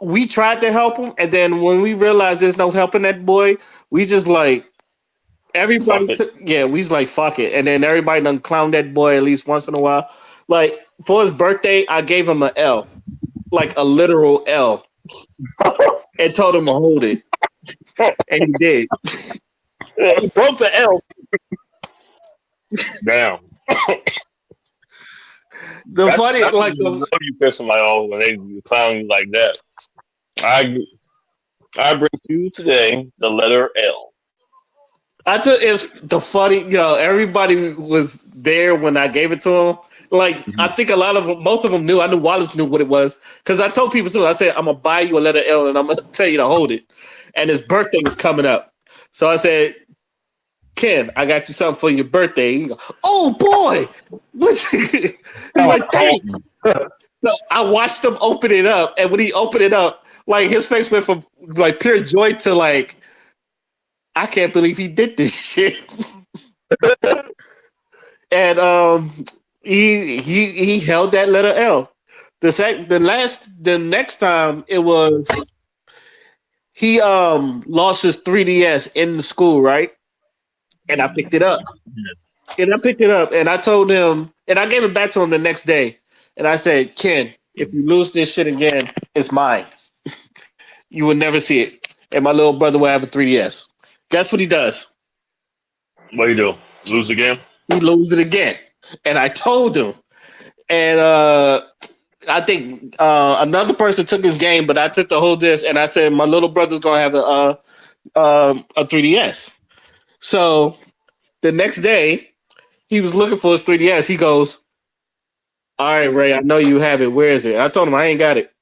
we tried to help him, and then when we realized there's no helping that boy, we just like Fuck everybody it. took, yeah, we was like fuck it, and then everybody done clown that boy at least once in a while. Like for his birthday, I gave him an L, like a literal L, and told him to hold it, and he did. He broke the L. Damn. The funny, That's like when you know you piss somebody off when they clown you like that. I I bring to you today the letter L. I took it's the funny, everybody was there when I gave it to him. Like I think a lot of them, most of them knew. I knew Wallace knew what it was because I told people too. I said I'm gonna buy you a letter L and I'm gonna tell you to hold it. And his birthday was coming up, so I said, Ken, I got you something for your birthday. He go, oh boy, what's he's like, thanks. So I watched him open it up, and when he opened it up, like his face went from like pure joy to like, I can't believe he did this shit. And he held that letter L. The next time it was he lost his 3DS in the school, right? And I picked it up. And I picked it up and I told him and I gave it back to him the next day. And I said, Ken, if you lose this shit again, it's mine. You will never see it. And my little brother will have a 3DS. Guess what he does? What do you do? Lose again? He loses it again. And I told him. And I think another person took his game, but I took the whole disc, and I said my little brother's gonna have a 3DS. So the next day, he was looking for his 3DS. He goes, "All right, Ray, I know you have it. Where is it?" I told him I ain't got it.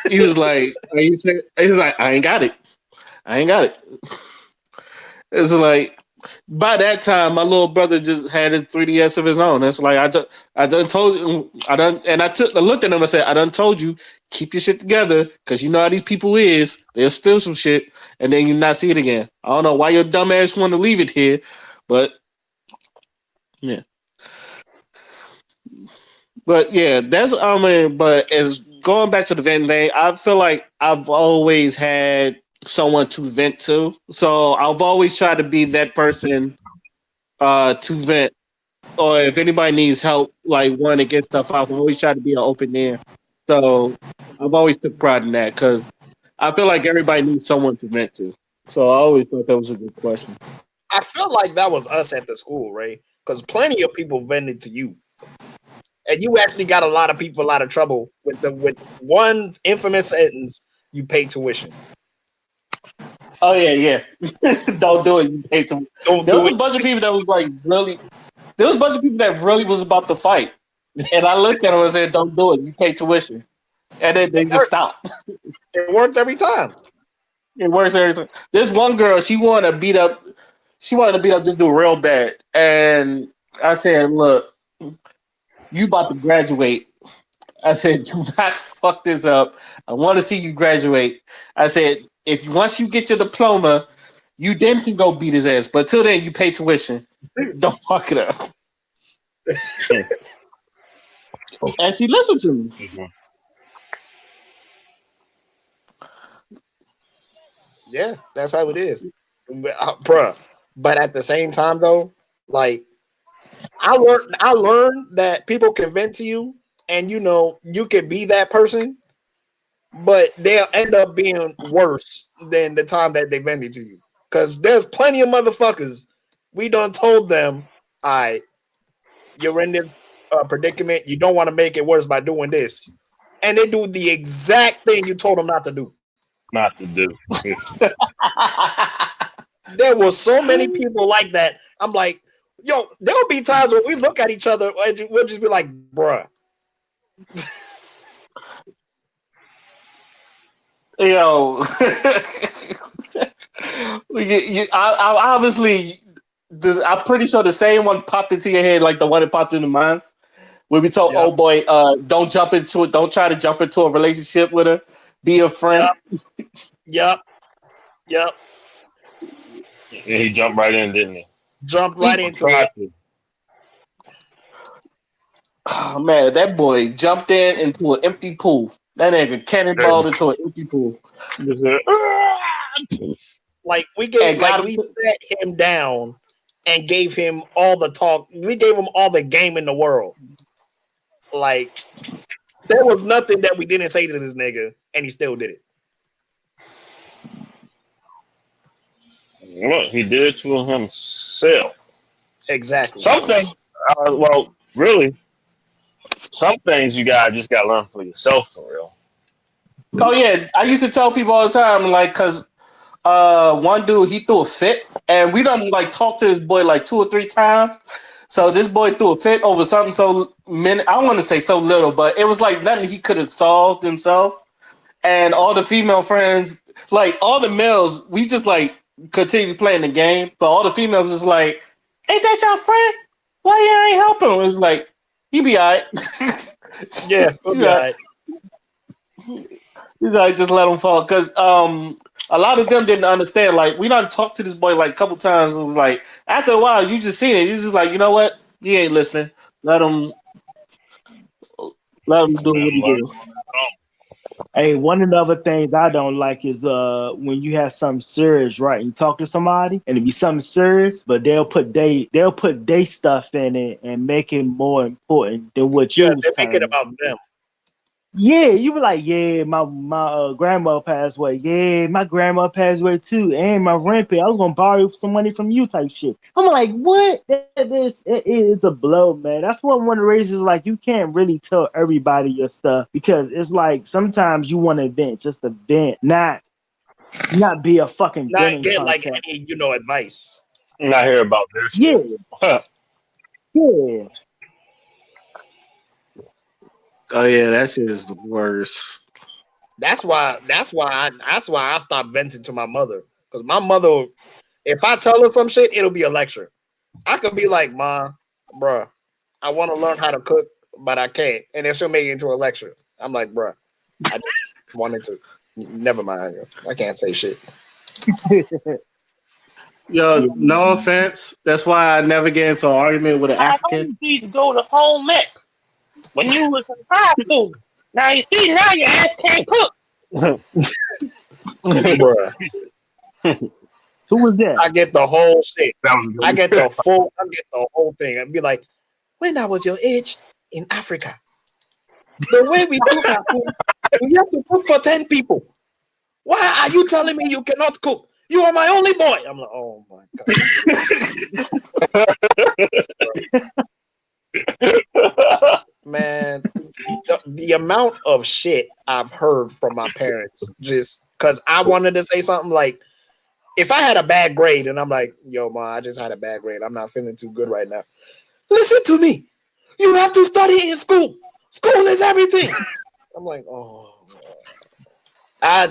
He was like, I ain't got it. I ain't got it. It's like by that time, my little brother just had his 3DS of his own. It's like I done told you, I looked at him and said, I done told you, keep your shit together, because you know how these people is. They'll steal some shit, and then you not see it again. I don't know why your dumb ass want to leave it here, but yeah, that's but as going back to the venting thing, I feel like I've always had someone to vent to, so I've always tried to be that person to vent, or if anybody needs help, like wanting to get stuff out, I've always tried to be an open ear. So I've always took pride in that because I feel like everybody needs someone to vent to. So I always thought that was a good question. I feel like that was us at the school, right? Because plenty of people vented to you, and you actually got a lot of people out of trouble with one infamous sentence: "You pay tuition." Oh yeah. Don't do it. You pay to. Don't There do was it. a bunch of people that was like really. There was a bunch of people that really was about to fight, and I looked at them and said, "Don't do it. You pay tuition," and then they It just worked. stopped. It worked every time. It works every time. This one girl, she wanted to beat up. She wanted to beat up this dude real bad, and I said, "Look, you about to graduate." I said, "Do not fuck this up. I want to see you graduate." I said, "If once you get your diploma, you then can go beat his ass. But till then, you pay tuition. Don't fuck it up." And she listened to me. Yeah, that's how it is, bruh. But at the same time, though, like I learned that people can vent to you, and you can be that person, but they'll end up being worse than the time that they vented to you. Because there's plenty of motherfuckers we done told them, all right, you're in this predicament. You don't want to make it worse by doing this, and they do the exact thing you told them not to do. Not to do. There were so many people like that. I'm like, yo, there'll be times when we look at each other and we'll just be like, bruh. Yo, I obviously, I'm pretty sure the same one popped into your head like the one that popped into mine. Where we told Yep. old boy, don't jump into it. Don't try to jump into a relationship with her. Be a friend. Yep. Yeah, he jumped right in, didn't he? Jumped right Or into it. tried to. Oh man, that boy jumped into an empty pool. That nigga cannonballed into an empty pool Just said, "Ah!" Like and got him. we set him down and gave him all the talk. We gave him all the game in the world. Like there was nothing that we didn't say to this nigga, and he still did it. Look, he did it to himself. Exactly. Some things, well, really, some things you just gotta learn for yourself for real. Oh yeah, I used to tell people all the time, like, cause one dude he threw a fit, and we done like talked to this boy like 2 or 3 times. So this boy threw a fit over something so I don't want to say so little, but it was like nothing he could have solved himself. And all the female friends, like all the males, we just like continue playing the game, but all the females was like, "Ain't that your friend? Why you ain't helping him?" It's like he be alright. Yeah, we'll be all right. He's like, just let him fall. Because a lot of them didn't understand. Like, we done talked to this boy like a couple times. It was like, after a while, you just seen it. You just like, you know what? He ain't listening. Let him do what he do. Hey, one of the other things I don't like is when you have something serious, right? And you talk to somebody and it be something serious, but they'll put they stuff in it and make it more important than what Yeah, you was they make it saying. about them. Yeah, you were like, yeah, my grandma passed away. Yeah, my grandma passed away too, and my grandpa. I was gonna borrow some money from you, type shit. I'm like, what? It is a blow, man. That's what one of the reasons like you can't really tell everybody your stuff because it's like sometimes you want to vent, just a vent, not be a fucking Not venting get like contest. any, advice. Not hear about their Yeah, shit. yeah. Oh yeah, that shit is the worst. That's why I stopped venting to my mother. Because my mother, if I tell her some shit, it'll be a lecture. I could be like, Ma, bruh, I want to learn how to cook, but I can't. And then she'll make it into a lecture. I'm like, bruh, I just wanted to. Never mind. I can't say shit. Yo, no offense. That's why I never get into an argument with an I African. told you to go to home ec when you was in high school. Now you see, now your ass can't cook. Bruh. Who was that? I get the whole shit. That was I good. get the whole thing. I'd be like, when I was your age in Africa, the way we cook our food, we have to cook for 10 people. Why are you telling me you cannot cook? You are my only boy. I'm like, oh my God. Man, the amount of shit I've heard from my parents just because I wanted to say something like, if I had a bad grade and I'm like, yo, Ma, I just had a bad grade. I'm not feeling too good right now. Listen to me. You have to study in school. School is everything. I'm like, oh. I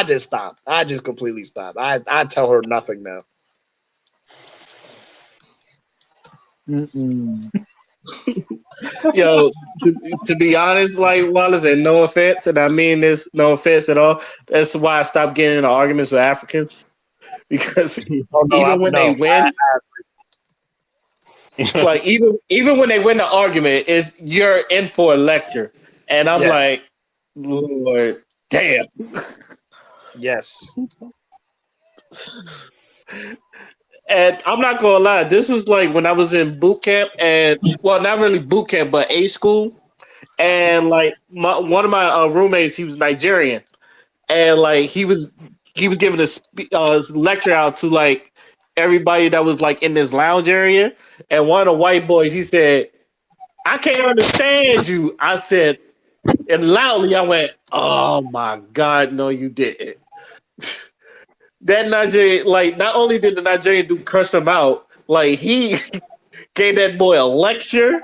just stopped. I just completely stopped. I tell her nothing now. Mm-mm. Yo, to be honest, like Wallace, and no offense, and I mean this, no offense at all. That's why I stopped getting into arguments with Africans because Oh no, even when they win, like even when they win the argument, is you're in for a lecture, and I'm yes, like, Lord, damn. yes, And I'm not gonna lie, this was like when I was in boot camp, and well, not really boot camp, but A school, and like one of my roommates, he was Nigerian, and like he was giving a lecture out to like everybody that was like in this lounge area, and one of the white boys, he said, "I can't understand you." I said, and loudly, I went, "Oh my God, no, you didn't." that Nigerian, like, not only did the Nigerian dude curse him out, like, he gave that boy a lecture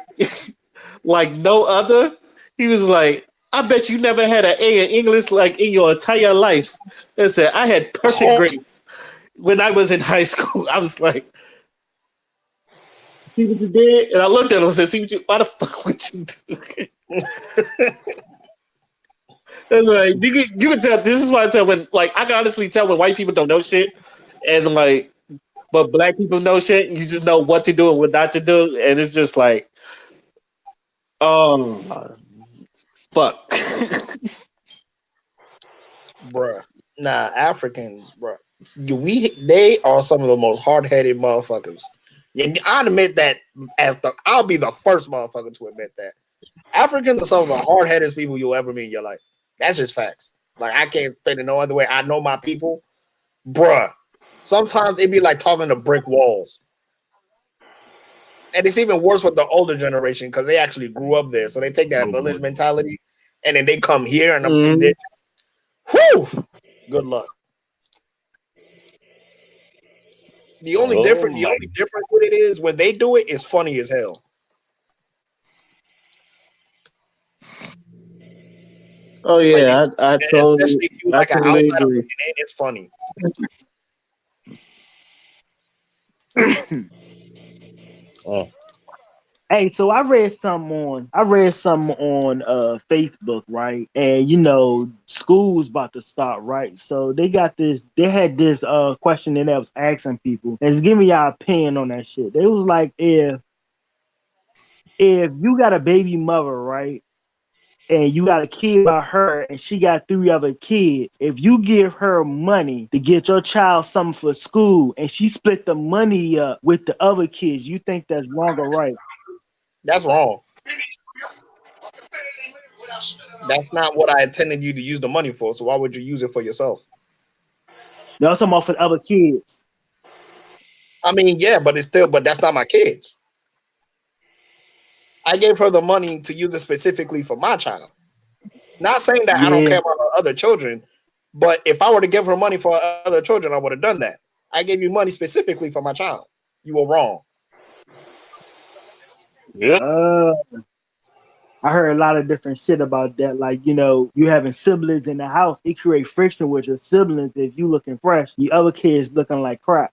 like no other. He was like, I bet you never had an A in English like in your entire life. And said, I had perfect grades when I was in high school. I was like, see what you did? And I looked at him and said, see what you, why the fuck would you do? That's like, you can tell, this is why I tell when, like, I can honestly tell when white people don't know shit. And like, but black people know shit, and you just know what to do and what not to do, and it's just like, oh fuck. Bruh. Nah, Africans, bruh. They are some of the most hard-headed motherfuckers. Yeah, I'll admit that I'll be the first motherfucker to admit that. Africans are some of the hard-headed people you'll ever meet in your life. That's just facts. Like, I can't explain it no other way. I know my people. Bruh. Sometimes it be like talking to brick walls. And it's even worse with the older generation because they actually grew up there. So they take that village mentality and then they come here and they just, whew, good luck. The only Oh difference my! with it is when they do it, it's funny as hell. Oh Like they, yeah, especially if you I like an totally outsider agree. looking in, it's funny. Oh, Hey, so I read something on Facebook, right? And you know, school's about to start, right? So they had this question that was asking people, and it's giving y'all opinion on that shit. They was like, if you got a baby mother, right? And you got a kid by her and she got three other kids, if you give her money to get your child something for school and she split the money up with the other kids, you think that's wrong or right? That's wrong. That's not what I intended you to use the money for. So why would you use it for yourself? They're talking about for the other kids. I mean, yeah, but that's not my kids. I gave her the money to use it specifically for my child. Not saying that I don't Yeah. care about her other children, but if I were to give her money for other children, I would have done that. I gave you money specifically for my child. You were wrong. yeah. Uh, I heard a lot of different shit about that. Like, you know, you having siblings in the house, it create friction with your siblings if you looking fresh. The other kids looking like crap.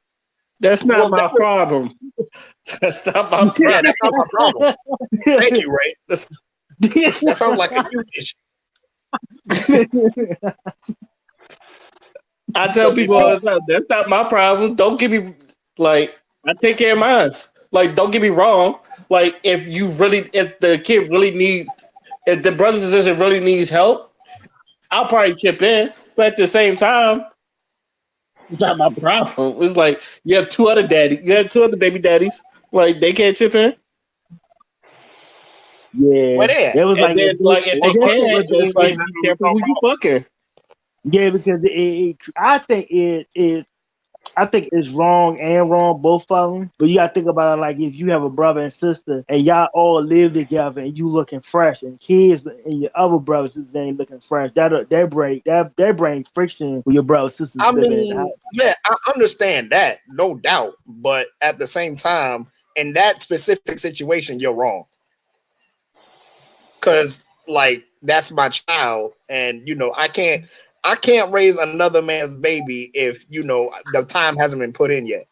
That's not Well, my problem. That's not my yeah, problem. that's not my problem. Thank you, Ray. That's, That sounds like a you issue. I tell So if people all you, the time, that's not my problem. Don't give me like I take care of mine. Like, don't get me wrong. Like, if the kid really needs, if the brother and sister really needs help, I'll probably chip in. But at the same time, it's not my problem. It's like you have two other baby daddies. Like, they can't chip in. where Yeah, they at? it was And like then, like, if I they guess it can't, was it's We like have be to careful talk who you about. fucking. yeah because I think I think it's wrong and wrong, both of them. But you gotta think about it like if you have a brother and sister and y'all all live together and you looking fresh and kids and your other brothers and sisters ain't looking fresh, that bring friction with your brothers and sisters I living in the house. mean, yeah, I understand that, no doubt. But at the same time, in that specific situation, you're wrong. Cause like that's my child, and I can't raise another man's baby if the time hasn't been put in yet.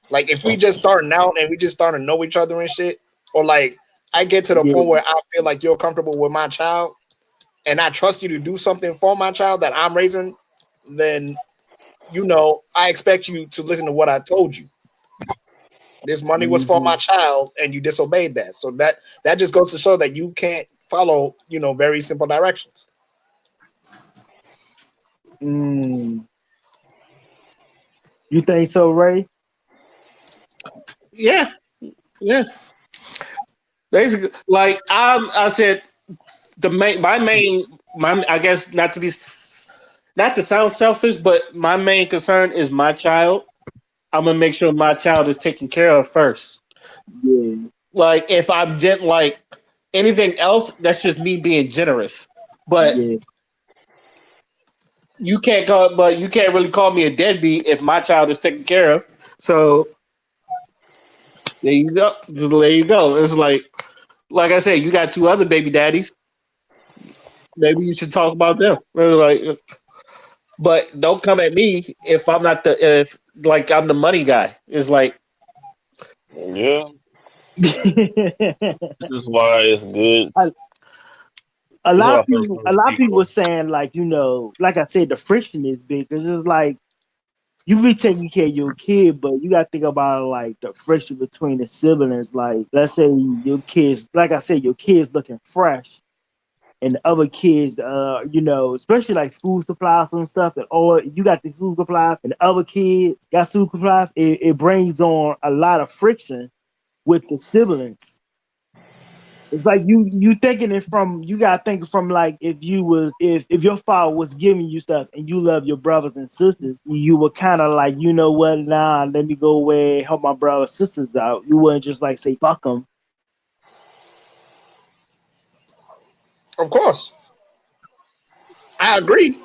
Like if we just starting out and we just starting to know each other and shit, or like I get to the Yeah. point where I feel like you're comfortable with my child and I trust you to do something for my child that I'm raising, then I expect you to listen to what I told you. This money was for Mm-hmm. my child and you disobeyed that. So that just goes to show that you can't follow, very simple directions. Mm. You think so, Ray? Yeah, yeah. Basically, like I said, my I guess not to sound selfish, but my main concern is my child. I'm gonna make sure my child is taken care of first. Yeah. Like, if I didn't like anything else, that's just me being generous. But Yeah. you can't call, but you can't really call me a deadbeat if my child is taken care of. So there you go. There you go. It's like I said, you got two other baby daddies. Maybe you should talk about them. Like, but don't come at me if I'm not the if like I'm the money guy. It's like Yeah, a this is why it's good. This is lot why of I first people, know were people. saying like, like I said, the friction is big because it's like you be taking care of your kid, but you got to think about like the friction between the siblings. Like, let's say your kids, like I said, your kids looking fresh, and the other kids, especially like school supplies and stuff, and or you got the school supplies, and the other kids got school supplies. It brings on a lot of friction with the siblings. It's like you thinking it from you gotta think from like if your father was giving you stuff and you love your brothers and sisters, you were kind of like, you know what, nah, let me go away and help my brothers and sisters out. You wouldn't just like say fuck them. Of course, I agree.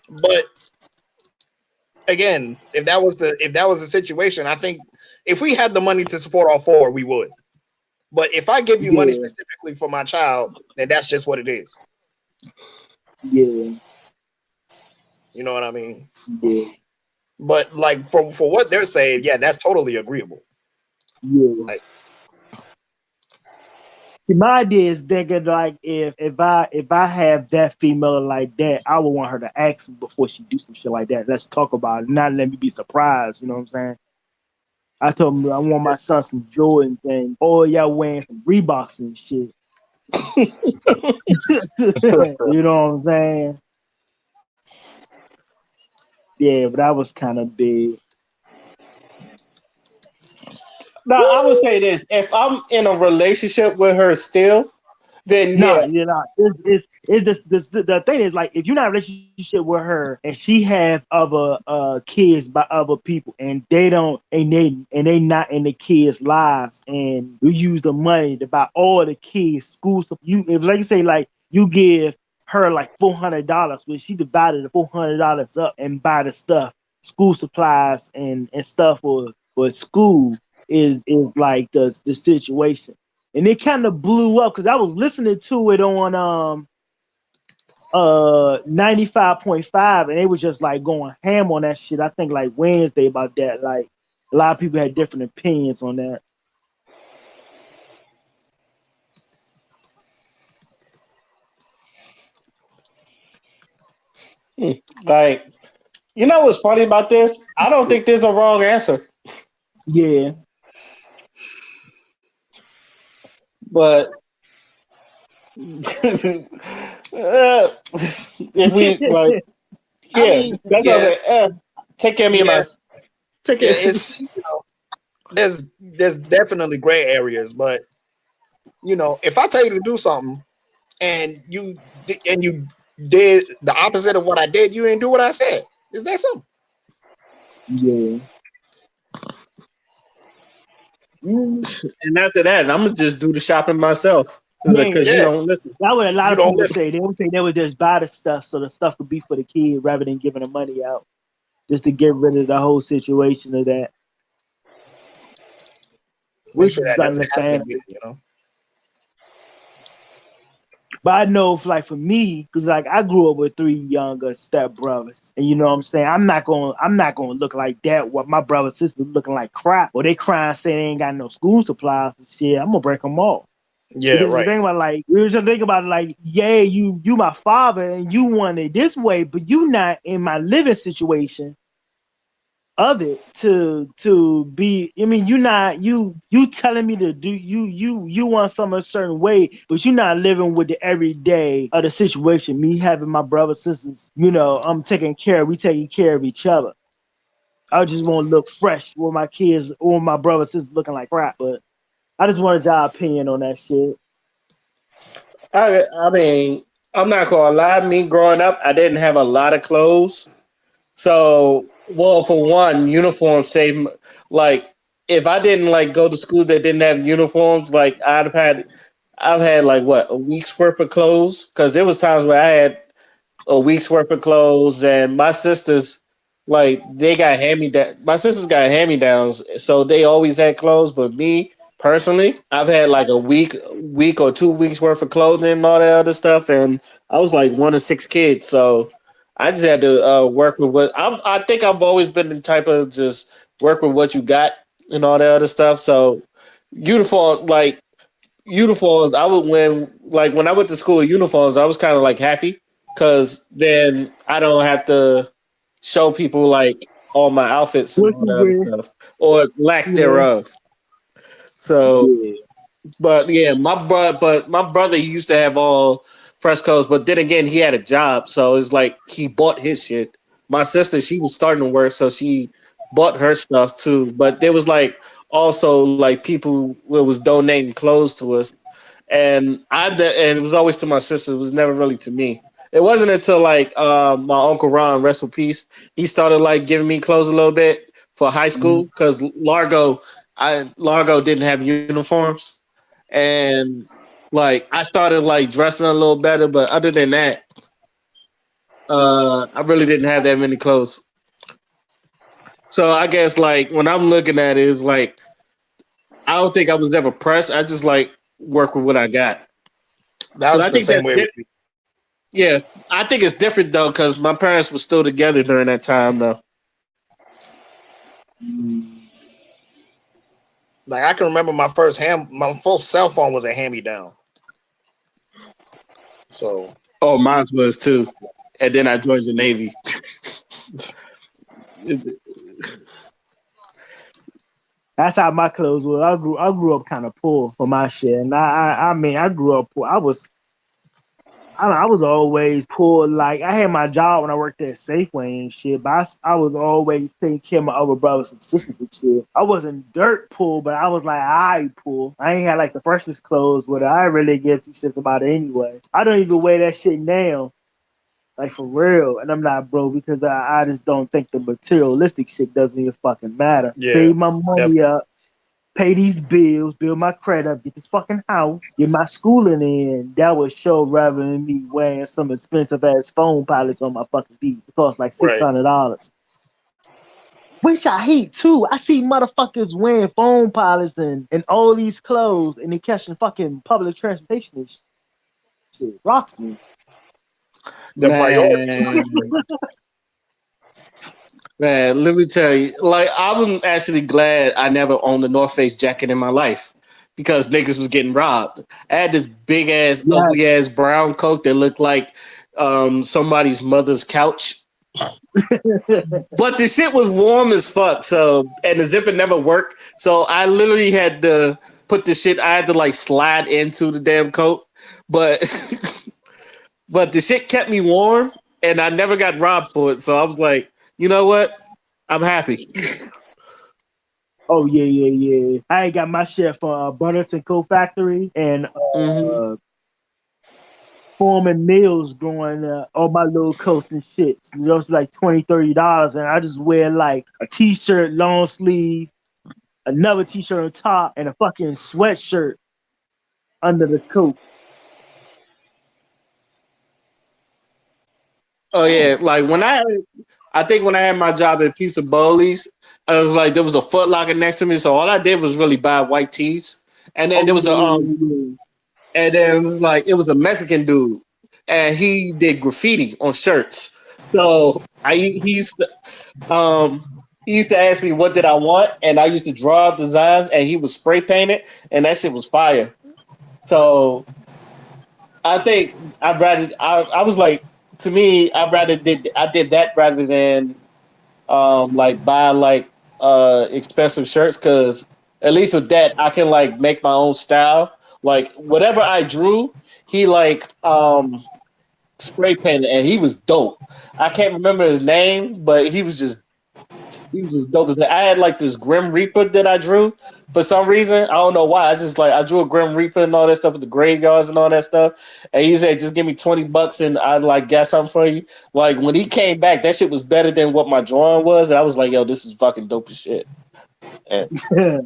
But again, if that was the situation, I think if we had the money to support all four, we would. But if I give you money Yeah, specifically for my child, then that's just what it is. yeah, You know what I mean? yeah, But like for what they're saying, yeah, that's totally agreeable. yeah. Like, See, my idea is thinking like if I have that female like that, I would want her to ask me before she do some shit like that. Let's talk about it. Not let me be surprised. You know what I'm saying? I told him I want my son some Jordan thing. Oh, y'all wearing some Reeboks and shit. You know what I'm saying? Yeah, but that was kind of big. now I would say this: if I'm in a relationship with her still, then No, yeah, you're not. It's this the thing is like if you're not in a relationship with her and she have other kids by other people and they don't and they not in the kids' lives and you use the money to buy all the kids school stuff. You if like you say like you give her like $400, where she divided the $400 up and buy the stuff, school supplies and stuff for school is like the situation. And it kind of blew up because I was listening to it on 95.5 and they was just like going ham on that shit. I think like Wednesday about that. Like a lot of people had different opinions on that. like you know what's funny about this? I don't think there's a wrong answer, Yeah. but if we like, I yeah, mean, that's what I was yeah, like. Take care of me, yeah, man. Take yeah. care. It's there's definitely gray areas, but if I tell you to do something and you did the opposite of what I did, you didn't do what I said. Is that something? Yeah. Mm, And after that, I'm gonna just do the shopping myself. It's like yeah. because you Yeah, don't listen. That's what a lot you of don't people listen. say. They would say they would just buy the stuff so the stuff could be for the kid rather than giving the money out. Just to get rid of the whole situation of that. Make Which sure is that doesn't happen understandable. again. But I know, if, like for me, because like I grew up with three younger step brothers, and you know what I'm saying. I'm not gonna look like that. What my brother and sisters looking like crap, or they crying saying they ain't got no school supplies and shit. I'm gonna break them off. Yeah, Because the right. thing about like we was just thinking about it, like, yeah, you my father and you want it this way, but you not in my living situation of it to be. I mean, you telling me to do you want something a certain way, but you're not living with the everyday of the situation. Me having my brothers sisters, I'm taking care. We taking care of each other. I just want to look fresh with my kids or my brothers sisters looking like crap. But I just wanted your opinion on that shit. I mean, I'm not gonna lie. Me growing up, I didn't have a lot of clothes. So, well, for one, uniforms save. Like, if I didn't like go to school that didn't have uniforms, like I've had like what a week's worth of clothes because there was times where I had a week's worth of clothes, and my sisters, like they got hand me down. My sisters got hand me downs, so they always had clothes. But me personally, I've had like a week or 2 weeks worth of clothing and all that other stuff, and I was like one of six kids, so I just had to work with what I think I've always been the type of just work with what you got and all that other stuff. So uniform, like uniforms, I would when I went to school uniforms, I was kind of like happy because then I don't have to show people like all my outfits and What all you that other wear? stuff or lack Yeah. thereof. So, Yeah. but yeah, my brother he used to have all frescoes, but then again he had a job, so it's like he bought his shit. My sister she was starting to work, so she bought her stuff too. But there was like also like people who was donating clothes to us, and it was always to my sister. It was never really to me. It wasn't until like my uncle Ron, rest in peace, he started like giving me clothes a little bit for high school because Largo didn't have uniforms, and like I started like dressing a little better. But other than that, I really didn't have that many clothes. So I guess like when I'm looking at it, it's like I don't think I was ever pressed. I just like work with what I got. That But was I the think same way with me. yeah, I think it's different though because my parents were still together during that time though. Like I can remember my first cell phone was a hand me down. So Oh, mine was too. And then I joined the Navy. That's how my clothes were. I grew up kind of poor for my shit, and I mean I grew up poor. I was always poor. Like I had my job when I worked at Safeway and shit, but I was always taking care of my other brothers and sisters and shit. I wasn't dirt poor, but I was like I poor. I ain't had like the freshest clothes, but I really get two shits about it anyway. I don't even wear that shit now. Like for real, and I'm not broke because I just don't think the materialistic shit doesn't even fucking matter. yeah, Save my yep, money up, pay these bills, build my credit up, get this fucking house, get my schooling in. That would show rather than me wearing some expensive ass phone pilots on my fucking feet. It costs like right. $600. Which I hate too. I see motherfuckers wearing phone pilots and all these clothes and they catching fucking public transportation and shit. Rocks me. The priorities are Man, different. man, let me tell you. Like I was actually glad I never owned a North Face jacket in my life because niggas was getting robbed. I had this big ass, Yeah. ugly ass brown coat that looked like somebody's mother's couch. But the shit was warm as fuck, so and the zipper never worked. So I literally had to put the shit. I had to like slide into the damn coat, but but the shit kept me warm, and I never got robbed for it. So I was like, you know what? I'm happy. Oh yeah, yeah, yeah. I ain't got my shit from Burlington Co Factory and Hmm. Foreman Mills growing all my little coats and shit. Those like $20, $30, and I just wear like a t-shirt, long sleeve, another t-shirt on top, and a fucking sweatshirt under the coat. Oh yeah, like I think when I had my job at Pizza Bowley's, I was like there was a Foot Locker next to me, so all I did was really buy white tees, and then Oh there was yeah, and then it was like it was a Mexican dude, and he did graffiti on shirts. So um he used to ask me what did I want, and I used to draw out designs, and he would spray paint it, and that shit was fire. So I think I was like to me I did that rather than like buy like expensive shirts because at least with that I can like make my own style. Like whatever I drew, he like spray painted and he was dope. I can't remember his name, but he was just dope as that. I had like this Grim Reaper that I drew for some reason. I don't know why. I drew a Grim Reaper and all that stuff with the graveyards and all that stuff. And he said, just give me $20 and I'd like get something for you. Like when he came back, that shit was better than what my drawing was. And I was like, yo, this is fucking dope as shit. And yeah.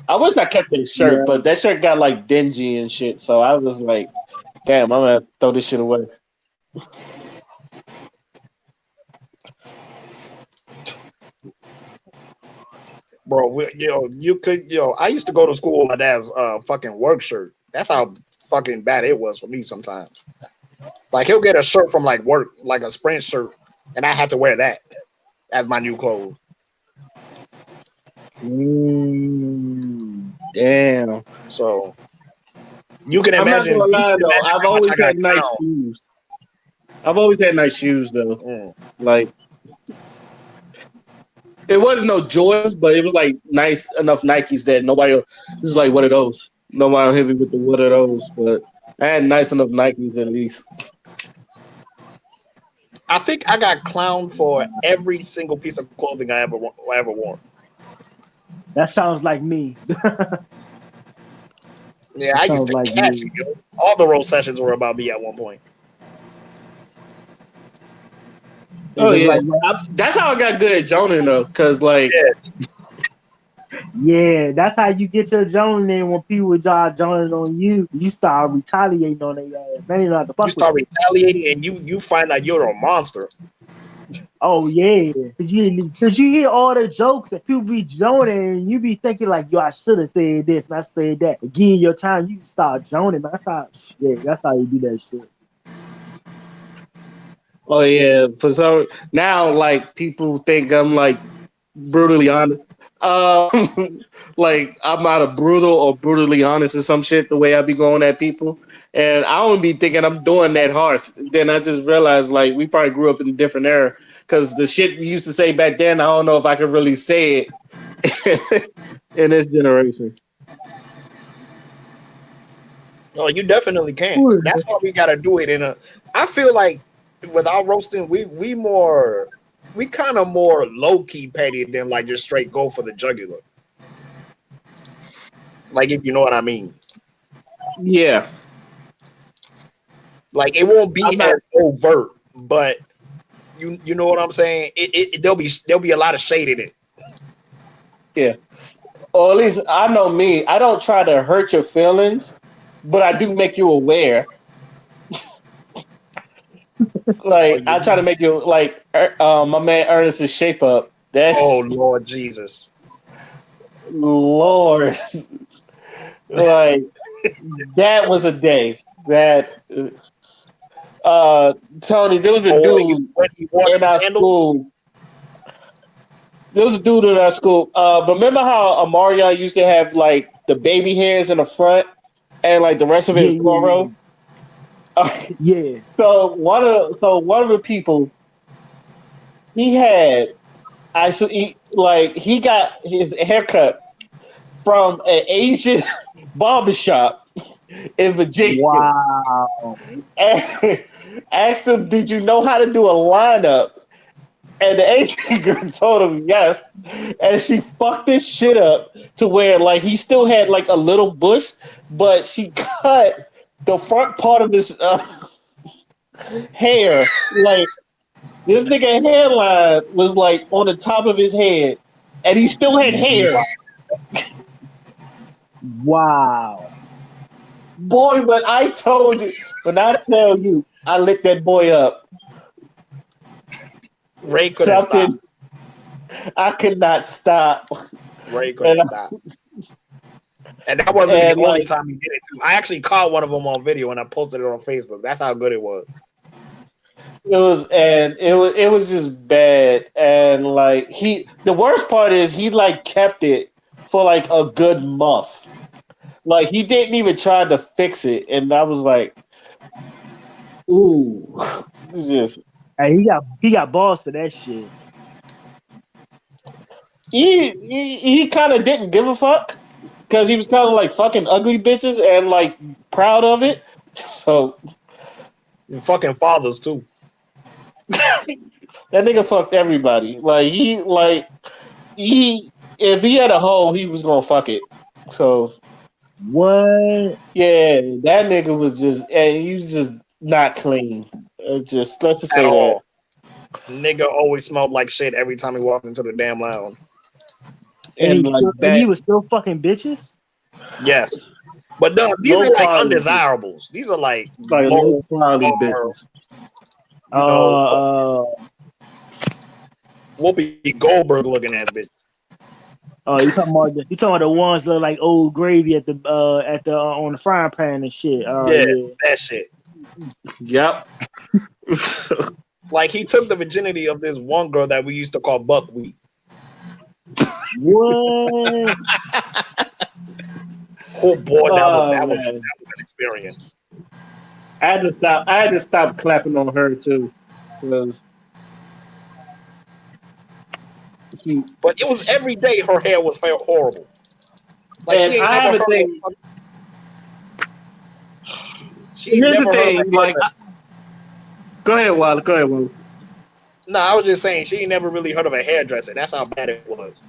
I wish I kept that shirt, Yeah. but that shirt got like dingy and shit. So I was like, damn, I'm gonna throw this shit away. bro. You could, I used to go to school with my dad's fucking work shirt. That's how fucking bad it was for me sometimes. Like he'll get a shirt from like work, like a Sprint shirt, and I had to wear that as my new clothes. Damn. So you can I'm not imagine. gonna You lie can though. imagine I've how much I always got had nice clowned. shoes. I've always had nice shoes though. Mm. Like it wasn't no Jordans, but it was like nice enough Nikes that nobody. This is like one of those. Nobody hit me with the one of those, but I had nice enough Nikes at least. I think I got clowned for every single piece of clothing I ever wore. That sounds like me. Yeah, That I used sounds to like catch me. it, yo. All the road sessions were about me at one point. It Oh was yeah, like, that's how I got good at joning though, cause like Yeah, yeah, that's how you get your Jones name when people start joining on you. You start retaliating on their ass. Then you don't have to you fuck with start you. retaliating, and you find out you're a monster. Oh yeah, cause you hear all the jokes and people be joning and you be thinking like, yo, I should have said this and I said that. But give your time, you start joning. That's how you do that shit. oh yeah, for some now like people think I'm like brutally honest. Like I'm either brutal or brutally honest or some shit. The way I be going at people, and I don't be thinking I'm doing that harsh. Then I just realized like we probably grew up in a different era because the shit we used to say back then, I don't know if I could really say it in this generation. No, you definitely can't. Ooh. That's why we gotta do it in a. I feel like with our roasting, we kind of more low key petty than like just straight go for the jugular. Like if you know what I mean. Yeah, Like it won't be I'm not. as overt, but you know what I'm saying. There'll be a lot of shade in it. Yeah, or at least I know me. I don't try to hurt your feelings, but I do make you aware. Oh, Like I try to you, make you like my man Ernest with Shape Up. oh That's Lord Jesus. Lord, like that was a day that Tony. There was a Oh, dude when he wore in the our sandals. school. There was a dude in our school. But remember how Amaria used to have like the baby hairs in the front and like the rest of it Yeah, is cornrow. yeah, yeah, yeah. So one of the people he had he got his haircut from an Asian barbershop in Virginia Wow. and asked him, "Did you know how to do a lineup?" And the Asian girl told him yes, and she fucked this shit up to where like he still had like a little bush, but she cut the front part of his hair. Like this nigga hairline was like on the top of his head, and he still had hair. Wow. Boy, when I tell you, I lit that boy up. Ray couldn't stop. Something I could not stop, Ray and couldn't stop. And that wasn't the and only like time he did it too. I actually caught one of them on video and I posted it on Facebook. That's how good it was. it was just bad, and like the worst part is he like kept it for like a good month. Like he didn't even try to fix it, and I was like, ooh, this is just Hey, he got balls for that shit. he kind of didn't give a fuck because he was kind of like fucking ugly bitches and like proud of it. So And fucking fathers too. that nigga fucked everybody. He if he had a hole, he was gonna fuck it. So What? yeah, that nigga was just and he was just not clean. Just let's just At say that. all. Nigga always smelled like shit every time he walked into the damn lounge. And And like he that was still fucking bitches. Yes. But no, these low are like quality bitches. undesirables. These are like Like low low quality or bitches. you know, Uh, Whoopi Goldberg looking ass bitch. Oh, you talking about the ones that look like old gravy at the on the frying pan and shit. Oh Yeah, yeah. that shit. Yep. Like he took the virginity of this one girl that we used to call buckwheat. What? Oh boy, Oh that was man, an experience. I had to stop. I had to stop clapping on her too, because she. But it was every day her hair was horrible. Like And I have a thing. she ain't Here's the never heard of a thing. Like, hairdresser. go ahead, Wilder. Go ahead, Wilder. No, I was just saying she ain't never really heard of a hairdresser. That's how bad it was.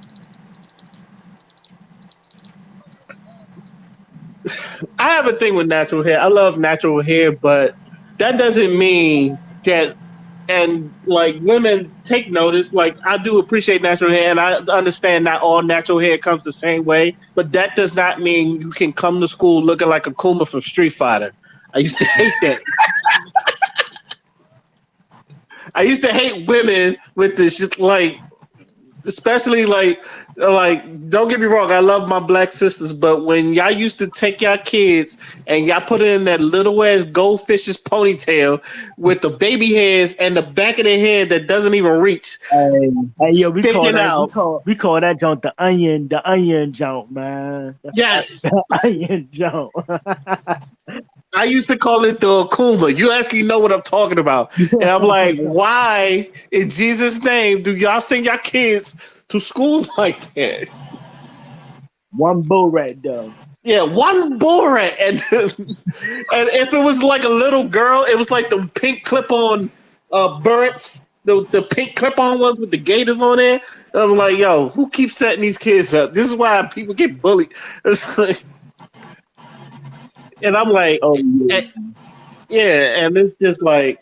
I have a thing with natural hair. I love natural hair, but that doesn't mean that. And like women take notice. Like I do appreciate natural hair, and I understand not all natural hair comes the same way. But that does not mean you can come to school looking like a Kuma from Street Fighter. I used to hate that. I used to hate women with this, just like, especially like. Don't get me wrong, I love my black sisters, but when y'all used to take y'all kids and y'all put it in that little ass goldfish's ponytail with the baby hairs and the back of their head that doesn't even reach, Hey, yo, sticking out. we call that joint the onion joint, man. Yes, The onion joint. I used to call it the Akuma. You actually know what I'm talking about. And I'm like, why in Jesus' name do y'all send y'all kids to school like that? One bull rat though. Yeah, one bull rat. And if it was like a little girl, it was like the pink clip-on birds, the pink clip-on ones with the gators on there. I'm like, yo, who keeps setting these kids up? This is why people get bullied. It's like, and I'm like, Oh yeah. yeah, and it's just like,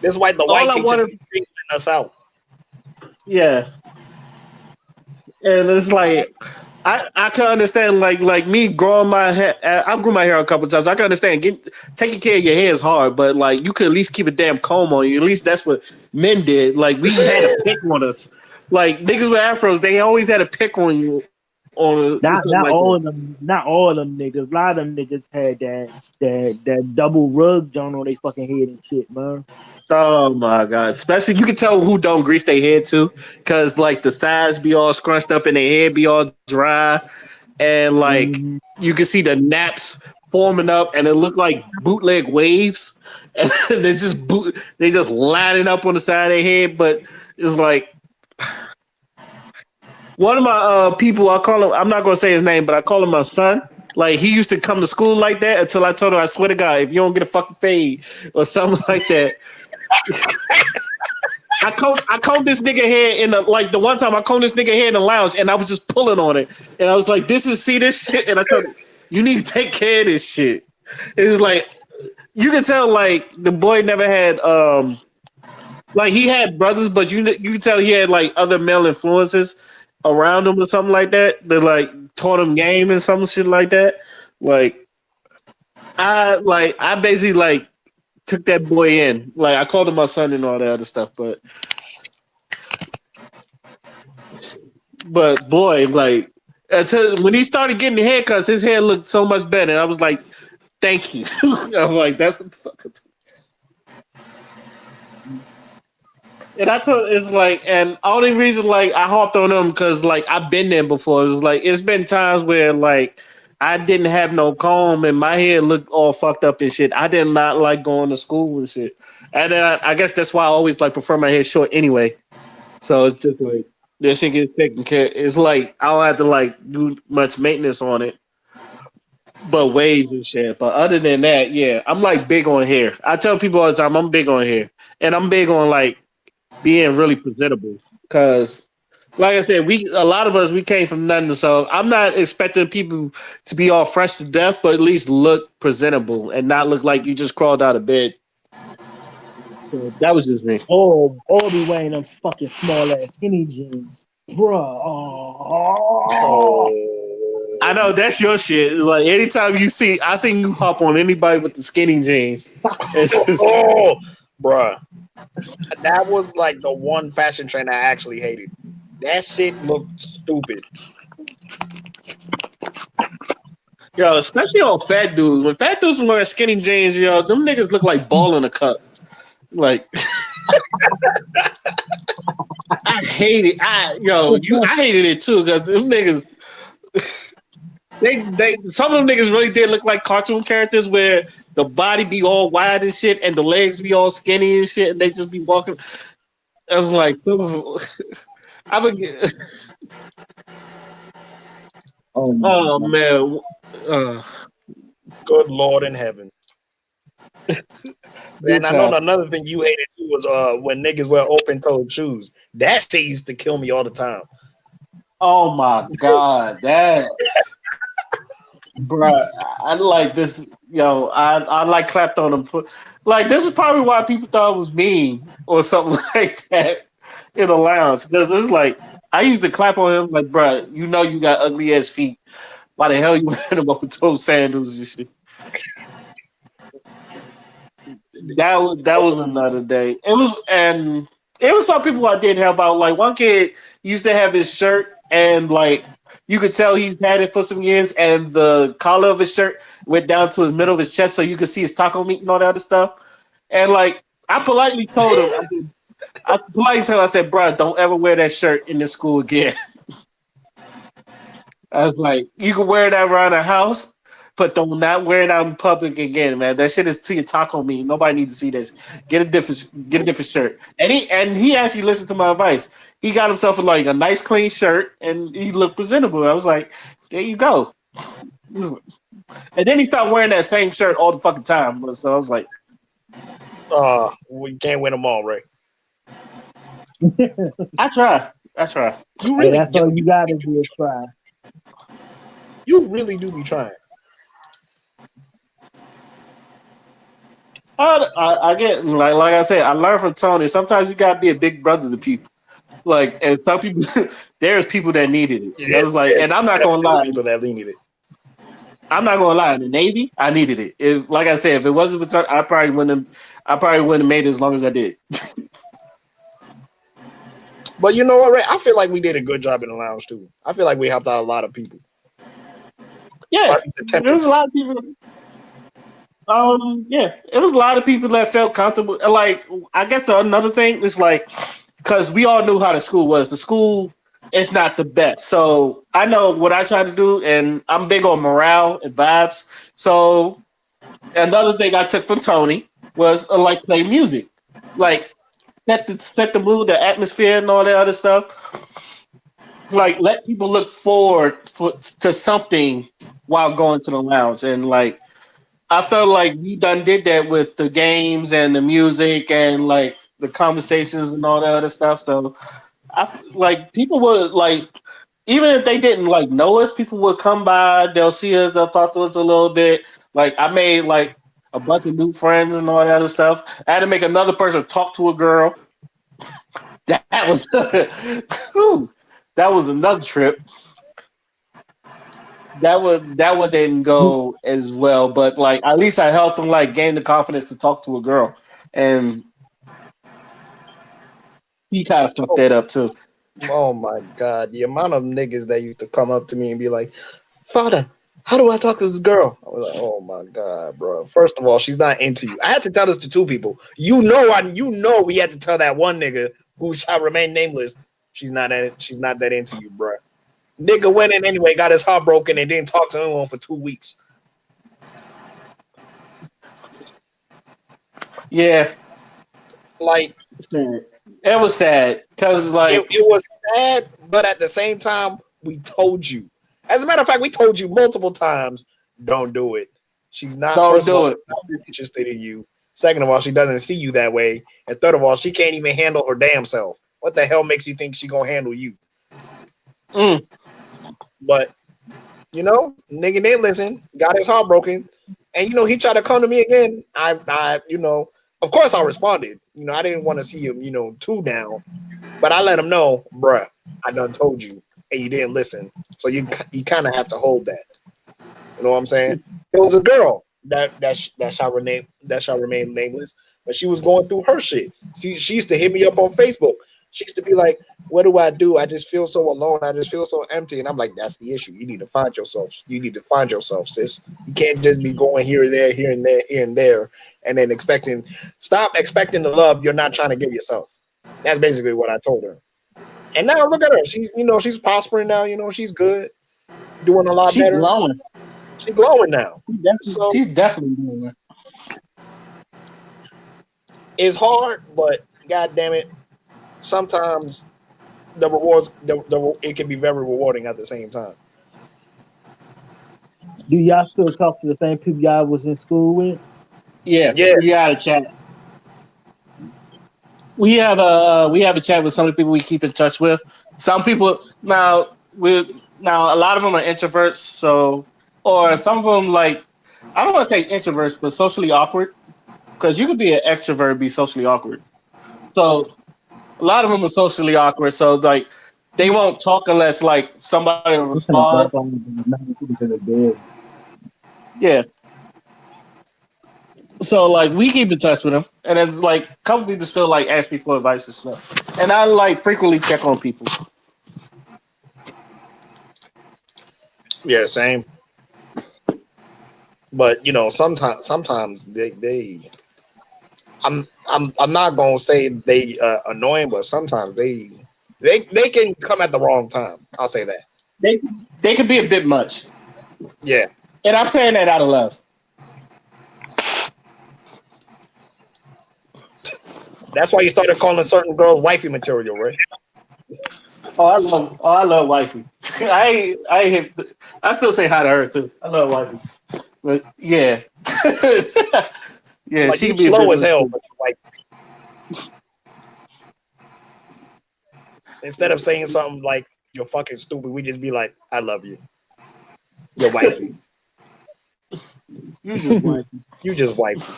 This is why the all white I teachers wanted, keep singling us out. yeah. And it's like I can understand like me growing my hair. I grew my hair a couple of times. I can understand taking care of your hair is hard, but like you could at least keep a damn comb on you. At least that's what men did. Like we had a pick on us. Like niggas with afros, they always had a pick on you on something Not like all that. of them. Not all of them niggas. A lot of them niggas had that double rug joint on their fucking head and shit, man. Oh my god! Especially you can tell who don't grease their head too, because like the sides be all scrunched up and their head be all dry, and like Mm-hmm. you can see the naps forming up, and it look like bootleg waves, and they just lining up on the side of their head. But it's like one of my people, I call him. I'm not gonna say his name, but I call him my son. Like he used to come to school like that until I told him, I swear to God, if you don't get a fucking fade or something like that. I combed this nigga hair in the one time I combed this nigga hair in the lounge and I was just pulling on it and I was like, see this shit, and I told him, you need to take care of this shit. It was like you can tell like the boy never had like he had brothers, but you can tell he had like other male influences around him or something like that like taught him game and some shit like that. I basically like took that boy in. Like I called him my son and all that other stuff, but boy, like until when he started getting haircuts, his hair looked so much better. And I was like, "Thank you." I'm like, "That's what the fuck." And I told it's like, and only reason like I hopped on him because like I've been there before. It was like it's been times where like I didn't have no comb and my hair looked all fucked up and shit. I did not like going to school and shit. And then I guess that's why I always like prefer my hair short anyway. So it's just like this shit gets taken care. It's like I don't have to like do much maintenance on it, but waves and shit. But other than that, yeah, I'm like big on hair. I tell people all the time I'm big on hair, and I'm big on like being really presentable. Because, like I said, a lot of us we came from nothing, so I'm not expecting people to be all fresh to death, but at least look presentable and not look like you just crawled out of bed. So that was just me. Or be wearing them fucking small ass skinny jeans, bruh. Oh. I know that's your shit. Like anytime I seen you hop on anybody with the skinny jeans. It's just, Oh, bruh. That was like the one fashion trend I actually hated. That shit looked stupid. Yo, especially on fat dudes. When fat dudes wear skinny jeans, yo, them niggas look like ball in a cup. Like I hate it. I hated it too because them niggas. They some of them niggas really did look like cartoon characters where the body be all wide and shit and the legs be all skinny and shit and they just be walking. I was like, some of them, I would get, Oh my oh god. man, uh, Good Lord in heaven. big And I know time. another thing you hated too was when niggas wear open toed shoes. That shit used to kill me all the time. Oh my god, that bruh, I like this. Yo, I like clapped on him. Like this is probably why people thought it was mean or something like that in the lounge because it was like I used to clap on him like, bruh, you know you got ugly ass feet. Why the hell you wearing them open toe sandals and shit? That was another day. It was some people I did help out. Like one kid used to have his shirt and like you could tell he's had it for some years, and the collar of his shirt went down to his middle of his chest, so you could see his taco meat and all that other stuff. And like I politely told him, I said, "Bro, don't ever wear that shirt in this school again." I was like, "You can wear that around the house, but don't not wear it out in public again, man. That shit is to your taco meat. Nobody needs to see this. Get a different shirt." And he actually listened to my advice. He got himself like a nice clean shirt, and he looked presentable. I was like, "There you go." And then he stopped wearing that same shirt all the fucking time. So I was like, We can't win them all, right? I try. I try. You Hey, really, that's all you gotta do is try. you really do be trying. I get like I said, I learned from Tony. Sometimes you gotta be a big brother to people. Like, and some people, there's people that needed it. I Yes, was like, and I'm not gonna definitely lie. people that needed it. I'm not gonna lie. In the Navy, I needed it. Like I said, if it wasn't for Tony, I probably wouldn't have made it as long as I did. But you know what, Ray? I feel like we did a good job in the lounge too. I feel like we helped out a lot of people. Or Yeah, at least there attempted was a to. lot of people. Yeah, it was a lot of people that felt comfortable. Like, I guess another thing is like, because we all knew how the school was. The school is not the best, so I know what I try to do, and I'm big on morale and vibes. So another thing I took from Tony was like play music, like set the mood, the atmosphere, and all that other stuff. Like let people look to something while going to the lounge, and like I felt like we done did that with the games and the music and like the conversations and all that other stuff. So like people would like even if they didn't like know us, people would come by, they'll see us, they'll talk to us a little bit. Like I made like a bunch of new friends and all that other stuff. I had to make another person talk to a girl. That was whew, that was another trip. That one didn't go as well, but like at least I helped them like gain the confidence to talk to a girl, and he kind of fucked Oh, that up too. oh my God. The amount of niggas that used to come up to me and be like, Father, how do I talk to this girl? I was like, oh my God, bro. First of all, she's not into you. I had to tell this to two people. You know we had to tell that one nigga who shall remain nameless. She's not that into you, bro. Nigga went in anyway, got his heart broken, and didn't talk to anyone for 2 weeks. Yeah, Like it was sad because like it was sad, but at the same time, we told you. As a matter of fact, we told you multiple times, don't do it. She's not, don't first of all, do she's it. not interested in you. Second of all, she doesn't see you that way. And third of all, she can't even handle her damn self. What the hell makes you think she gonna handle you? Mm, But nigga didn't listen, got his heart broken, and he tried to come to me again. Of course I responded. I didn't want to see him, too down, but I let him know, bruh, I done told you, and you didn't listen. So you kind of have to hold that. You know what I'm saying? It was a girl that shall remain nameless, but she was going through her shit. See, she used to hit me up on Facebook. She used to be like, "What do I do? I just feel so alone. I just feel so empty." And I'm like, "That's the issue. You need to find yourself. You need to find yourself, sis. You can't just be going here and there, here and there, here and there, and then expecting. Stop expecting the love you're not trying to give yourself." That's basically what I told her. And now look at her. She's she's prospering now. She's good, doing a lot She better. glowing. She's glowing now. So She's definitely glowing. it's hard, but god damn it, sometimes the rewards, it can be very rewarding at the same time. Do y'all still talk to the same people y'all was in school with? Yeah, Yeah, we got a chat. We have a chat with some of the people we keep in touch with. Some people now a lot of them are introverts, so or some of them like I don't want to say introverts, but socially awkward because you could be an extrovert and be socially awkward. So a lot of them are socially awkward, so like they won't talk unless like somebody will I'm gonna respond. drop on to the bed. Yeah. So like we keep in touch with them, and then like a couple people still like ask me for advice and stuff, and I like frequently check on people. yeah, same. But sometimes I'm not gonna say they annoying, but sometimes they can come at the wrong time. I'll say that. They they can be a bit much, Yeah, and I'm saying that out of love. that's why you started calling certain girls wifey material, right? I love wifey. I still say hi to her too. I love wifey, but yeah, yeah, Like she you can be a bit slow as much hell, too. but you like instead of saying something like you're fucking stupid, we just be like, I love you, your wifey. You just wifey. You just wifey.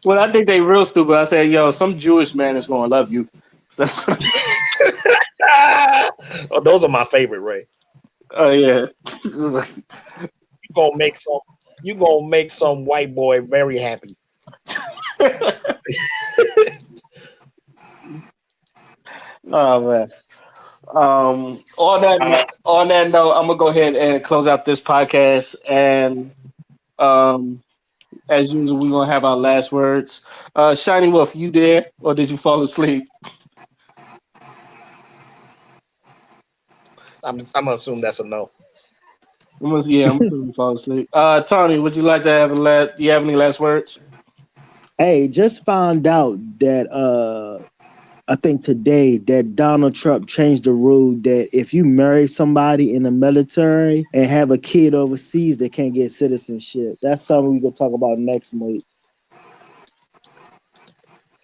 Well, I think they real stupid. I said, yo, some Jewish man is gonna love you. That's what Oh, those are my favorite, Ray. oh yeah. You gonna make some you gonna make some white boy very happy. Oh man. On that note, I'm gonna go ahead and close out this podcast. And um, as usual, we're gonna have our last words. Shiny Wolf, you there, or did you fall asleep? I'm gonna assume that's a no. I'm assuming you fall asleep. Tony, would you like to have a last? Do you have any last words? Hey, just found out that I think today that Donald Trump changed the rule that if you marry somebody in the military and have a kid overseas, they can't get citizenship. That's something we can talk about next week.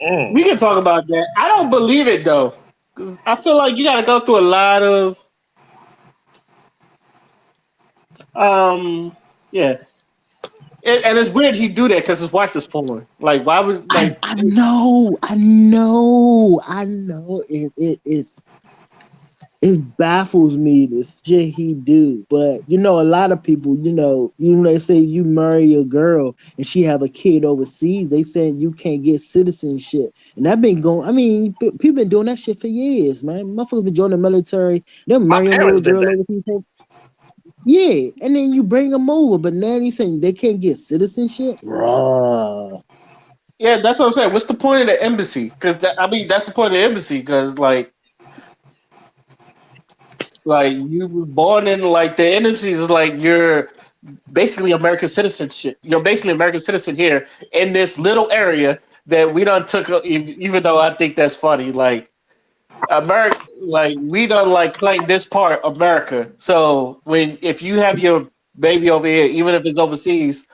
Mm. We can talk about that. I don't believe it though, 'cause I feel like you got to go through a lot of yeah. And it's weird he do that because his wife is foreign. Like, why would like? I know, I know, I know. It baffles me the shit he do. But a lot of people, they say you marry a girl and she have a kid overseas, they saying you can't get citizenship. And that been going. I mean, people been doing that shit for years, man. Motherfuckers been joining the military. They're My marrying a little parents did girl that. overseas. Yeah, and then you bring them over, but now you saying they can't get citizenship, bruh. Yeah, that's what I'm saying. What's the point of the embassy? Because I mean, that's the point of the embassy. Because like you were born in like the embassy is like you're basically American citizenship. You're basically American citizen here in this little area that we done took. Even though I think that's funny, like America, like we don't like claim this part America. So when if you have your baby over here, even if it's overseas,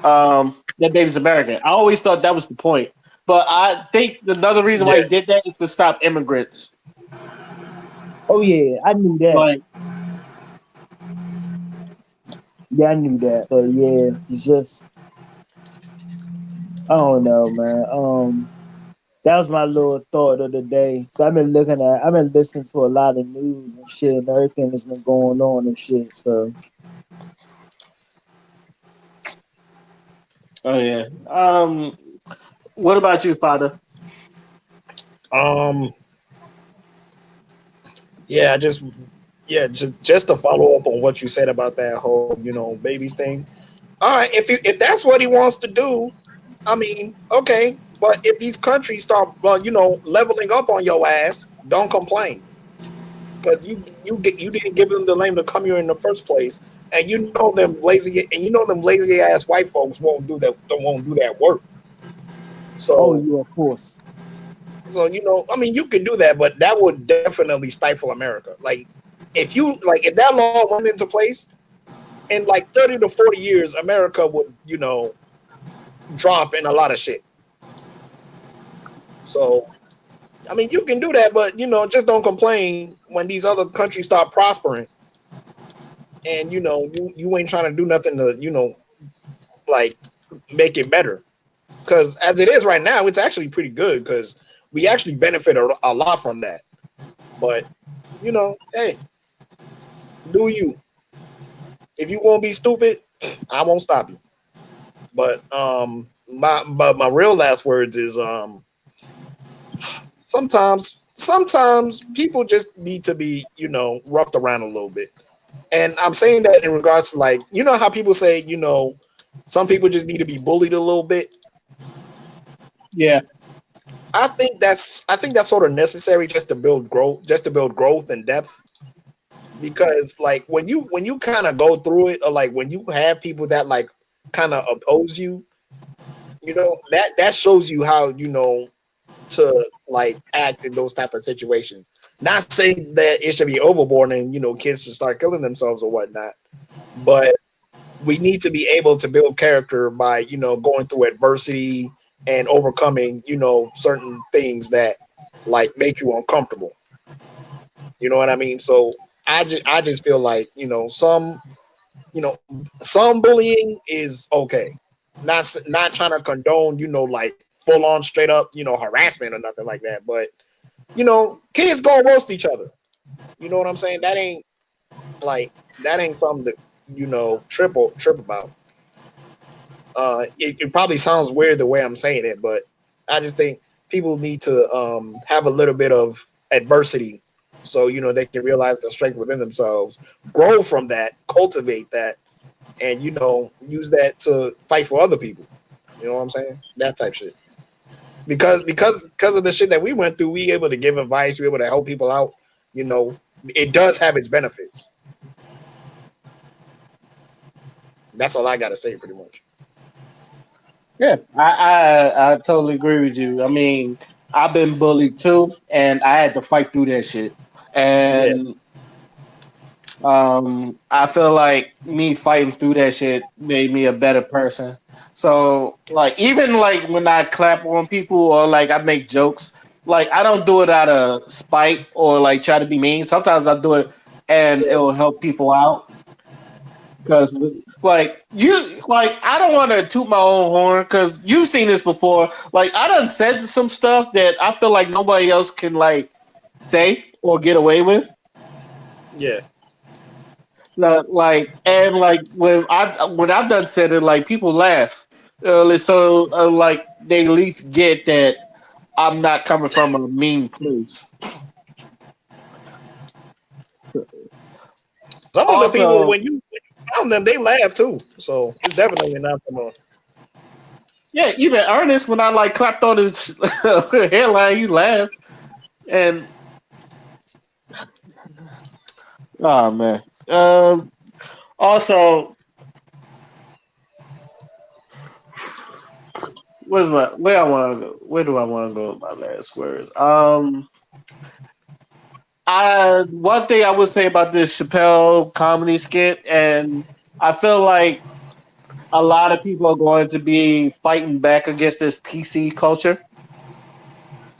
that baby's American. I always thought that was the point, but I think another reason why Yeah, he did that is to stop immigrants. Oh yeah, I knew that. Like, Yeah, I knew that. But yeah, it's just I don't know, man. That was my little thought of the day. So I've been listening to a lot of news and shit and everything that's been going on and shit. So oh yeah, What about you, Father? Um, yeah, just to follow up on what you said about that whole, babies thing. All right, if that's what he wants to do, I mean, okay. But if these countries start, well, leveling up on your ass, don't complain because you didn't give them the name to come here in the first place, and them lazy ass white folks won't do that work. Oh, So yeah, of course. I mean, you could do that, but that would definitely stifle America. If that law went into place in like 30 to 40 years, America would drop in a lot of shit. So I mean, you can do that, but just don't complain when these other countries start prospering, and you ain't trying to do nothing to like make it better. Because as it is right now, it's actually pretty good because we actually benefit a lot from that. But hey, do you? If you won't be stupid, I won't stop you. But my real last words is sometimes people just need to be roughed around a little bit. And I'm saying that in regards to, like, how people say, some people just need to be bullied a little bit. Yeah, I think that's sort of necessary just to build growth and depth. Because like when you kind of go through it, or like when you have people that like kind of oppose you, that shows you how to like act in those type of situations. Not saying that it should be overboard and kids should start killing themselves or whatnot, but we need to be able to build character by going through adversity and overcoming certain things that like make you uncomfortable. You know what I mean? So I just feel like you know some bullying is okay. Not trying to condone like full on straight up harassment or nothing like that, but kids gonna roast each other. You know what I'm saying? Like that ain't something to trip about. It probably sounds weird the way I'm saying it, but I just think people need to have a little bit of adversity so they can realize the strength within themselves, grow from that, cultivate that, and use that to fight for other people. You know what I'm saying? That type shit. Because of the shit that we went through, we able to give advice, we able to help people out. You know, it does have its benefits. That's all I gotta say, pretty much. yeah. I totally agree with you. I mean, I've been bullied too, and I had to fight through that shit. Yeah, And I feel like me fighting through that shit made me a better person. So like even like when I clap on people or like I make jokes, like I don't do it out of spite or like try to be mean. Sometimes I do it and it yeah. will help people out. Because like I don't want to toot my own horn because you've seen this before. Like I done said some stuff that I feel like nobody else can like say or get away with. Yeah. Like and like when I've done said it, like people laugh. Like they at least get that I'm not coming from a mean place. Some of the people Also, when you found them, they laugh too. So it's definitely not from a yeah, even Ernest when I like clapped on his hairline, he laughed. And oh man. Also, where I want to go? Where do I want to go with my last words? I one thing I would say about this Chappelle comedy skit, and I feel like a lot of people are going to be fighting back against this PC culture.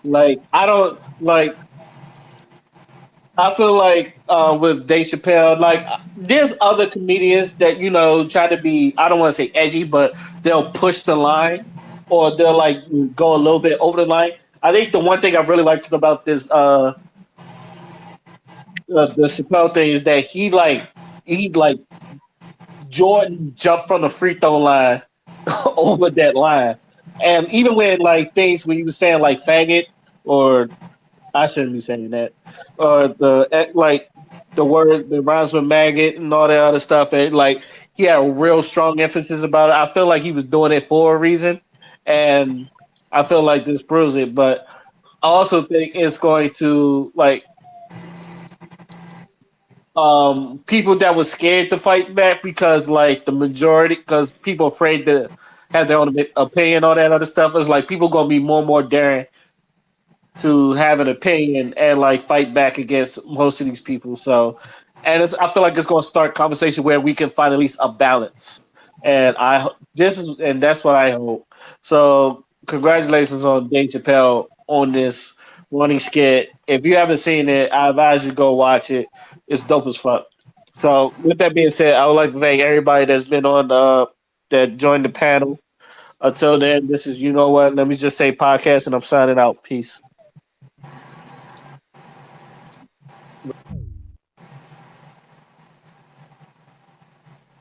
Like I don't like. I feel like with Dave Chappelle, like there's other comedians that try to be. I don't want to say edgy, but they'll push the line, or they'll like go a little bit over the line. I think the one thing I really liked about this the Chappelle thing is that he Jordan jumped from the free throw line over that line. And even when like things when you was saying like faggot, or I shouldn't be saying that, or like the word that rhymes with maggot and all that other stuff, and like he had a real strong emphasis about it. I feel like he was doing it for a reason, and I feel like this proves it. But I also think it's going to like people that were scared to fight back because like the majority, because people afraid to have their own opinion, all that other stuff. It's like people gonna be more and more daring to have an opinion and like fight back against most of these people. So, and I feel like it's going to start conversation where we can find at least a balance. And that's what I hope. So, congratulations on Dave Chappelle on this running skit. If you haven't seen it, I advise you go watch it. It's dope as fuck. So, with that being said, I would like to thank everybody that's been on that joined the panel. Until then, this is You Know What. Let me just say podcast, and I'm signing out. Peace.